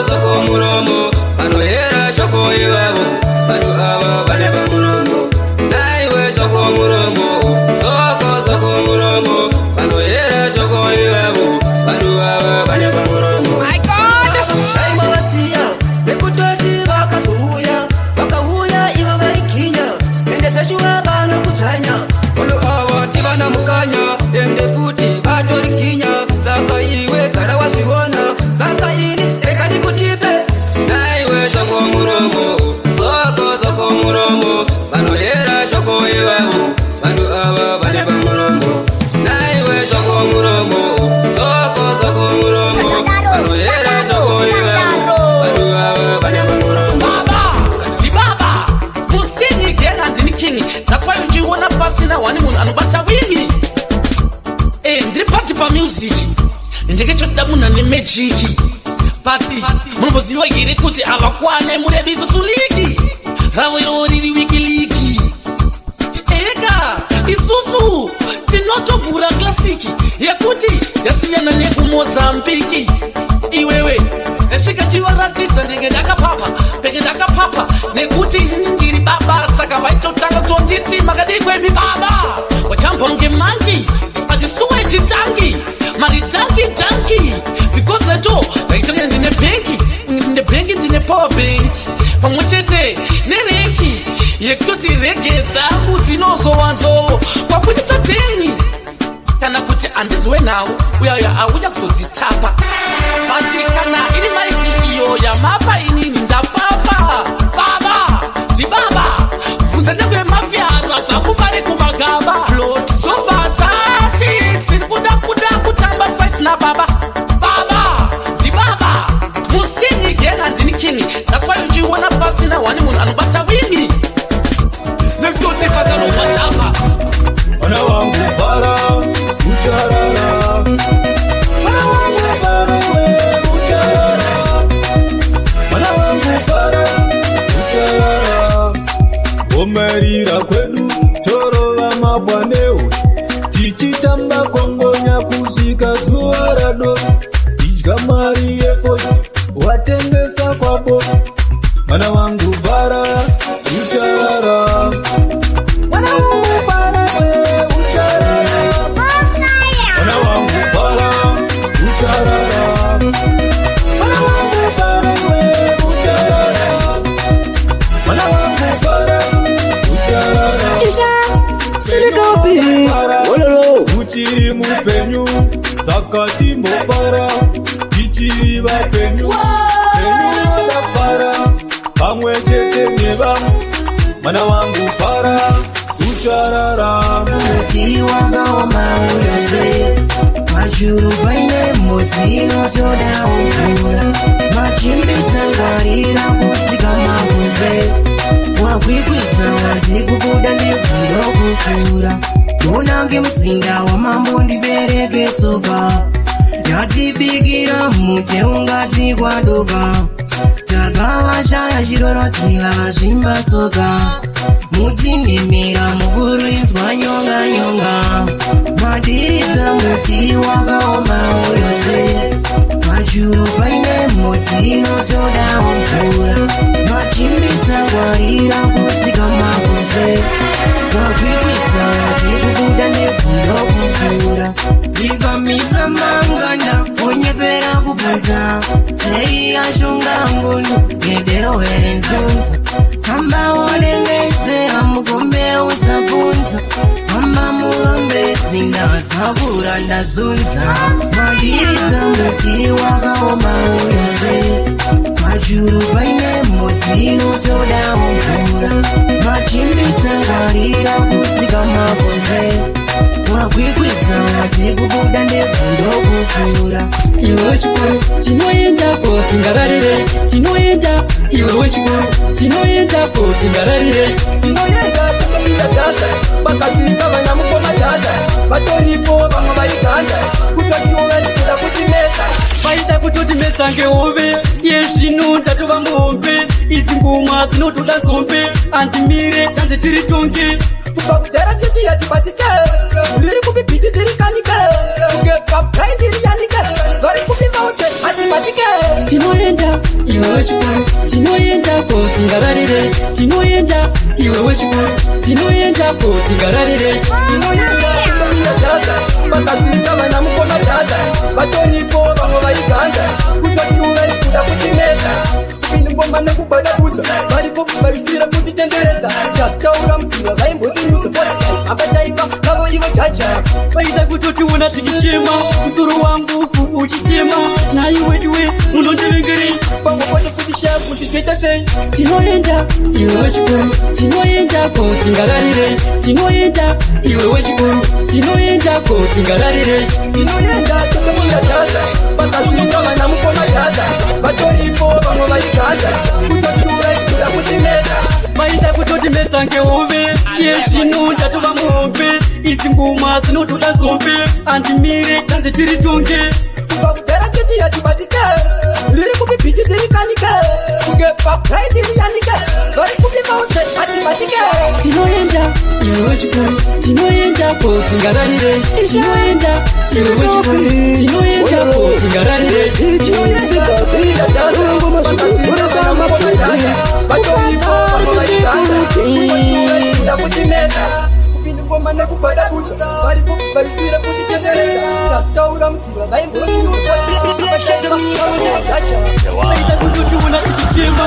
soko muromo vanohera shoko ivavo vanhu ava vane pamuromo naiwe shoko muromo soko muromo vanohera shoko ivavo vanhu ava vane pamuromo aimavasiya nekutoti vakazouya vakauya iva varikinya ende techuva vana kudzanya vanhu ava tivana mukanya ende futi vatorikinya saka iwe gara wazviona saka ini rega ndikutipe naiwe shoko muromo soko muromo vanohera shoko ivavo vanhu ava vane pamuromo naiwe shoko muromo soko muromo vanohera shoko ivavo vanhu ava vane pamuromo Dibaba, Kustini Gera ndini king. That's why ujiona pasina wani munhu anobata wingi. Ndiri pati pa music. Ndekechoda munhu ane magic. Pati, munomboziva here kuti avakwane murebiso tuliki. Ravo iro riri wikiliki. Ega, isusu tinotovhura klasiki yekuti yasiyana nekumozambiki. Iwewe ndasvika chivaratidza ndenge ndakapapa penge ndakapapa nekuti ndiri baba saka vaitotanga tonditi makadikwemi baba wachamba unge mangi pachisuwe chitangi maritangi because leto ndaitonga ndine bhengi ndine power bank pamwe chete nerenki yekutoti rege dzangu dzinozowanzo kwabudisa teni kana kuti handiziwe nawo uyayo auya kuzodzitapa basi kana iri maiki iyo yamapa inini ndapapa baba dzibaba bvunza nekwemafyara dzakubare kumagaba lot zobvadzati dziri kuda kutamba fight nababa baba dzibaba mustini gena ndini king that's why uchiona pasina wani munhu anobata wingi nekutoti pakaromwatamba mwana wangu fara ucharara mwana wangu fara ucharara mwana wangu fara ucharara gomarira kwedu torova mabwaneo tichitamba kongonya kusvika zuva rado idya mari yefoti watengesa kwabo mwana wangu fara ucharara mwana wangu fara ucharara mwana wangu fara ucharara mwana wangu fara ucharara mwana wangu fara ucharara isha sirikapi ololo uchiri mupenyu saka timbofara tichiri vapenyu penyu vadafara pamwe chete nevamwe mwana wangu fara ucharara muti wakaoma uyose pachuru paine mhodzi inotoda mvura machimbitsangarira kutsika mabvunze wakwikwidza wati kubuda ndebvundo kukura donange muzinda wamambo ndibereke tsoka yatibikira mute ungati kwadoka takavashaya chirorodzira vazvimba tsoka mutinemera mukuru inzwa nyonga madiridza muti wakaoma uyose pachuru paine mhodzi inotoda mvura machimbitsa ngwarira kutsika mabvunze wakwikwidza vati kubuda nebvundo kukura ndikamisa mangana onyepera kubvunza sei yashonga ngoni nedehwere nzunza hamba wonengetsera mukombe usabvunza hamba murombedzi ndadzakura ndazunza madiridza muti wakaoma uyose pachuru paine mhodzi inotoda mvura machimbitsa ngwarira kutsika mabvunze wakwikwidza wati kubuda ndebvundo kukura iwe chikuru tinoendako tingararire tinoenda iwe wechikuru tinoendako tingararire tinoenda takapinda dhadha vakasvika vanyamukoma dhadha vatoripo vamwe vaiganda kutosiona chikuda kutimeza vaida kutotimedza ngehove yezvino ndatova muhombe idzi ngoma dzinotoda nzombe andimire tanze tiri tonge kubva kudhara titi yatibatike riri kupibhiti tiri kanike kugepaprai ndiri yanike vari kupimaute hatibatike tinoenda iwe wechikuru tinoenda kotingararire tinoenda iwe wechikuru tinoenda kotingararire tinoenda vakasvika vana mukoma dada vatonipo vamwe vaiganda kutotiuve ndikuda kutimedza kupindi ngoma nekubada kudza varipo vaitira kutitenderedza tasitaura mudziva vaimbotinyudza abataiva navo ivo chacha vaida kutotiona tikichema musoro wangu uchitema naiwetiwe unondivengerei pamwe pote kuti shapu tizoita sei tinoenda iwe wechikuru tinoenda kotingararire tinoenda iwe wechikuru tinoenda kotingararire tinoenda totomonda dada vakasvika vana mukoma dada vatoripo vamwe vaiganda kutotiuve ndikuda kutimedza vaida kutotimedza ngehove yezvino ndatova muhombe idzi ngoma dzinotoda nzombe andimire tanze tiri tonge kubva kudhara titi yatibatike riri kupibhiti tiri kanike kugepaprai ndiri yanike vari kupimaute hatibatike tinoenda iwe wechikuru tinoenda kotingararire tinoenda iwe wechikuru tinoenda kotingararire kupindi ngoma nekubada kudza varipo vaitira kutitenderera tasitaura mudziva vaimboinyudza vaida kutotiona tikichema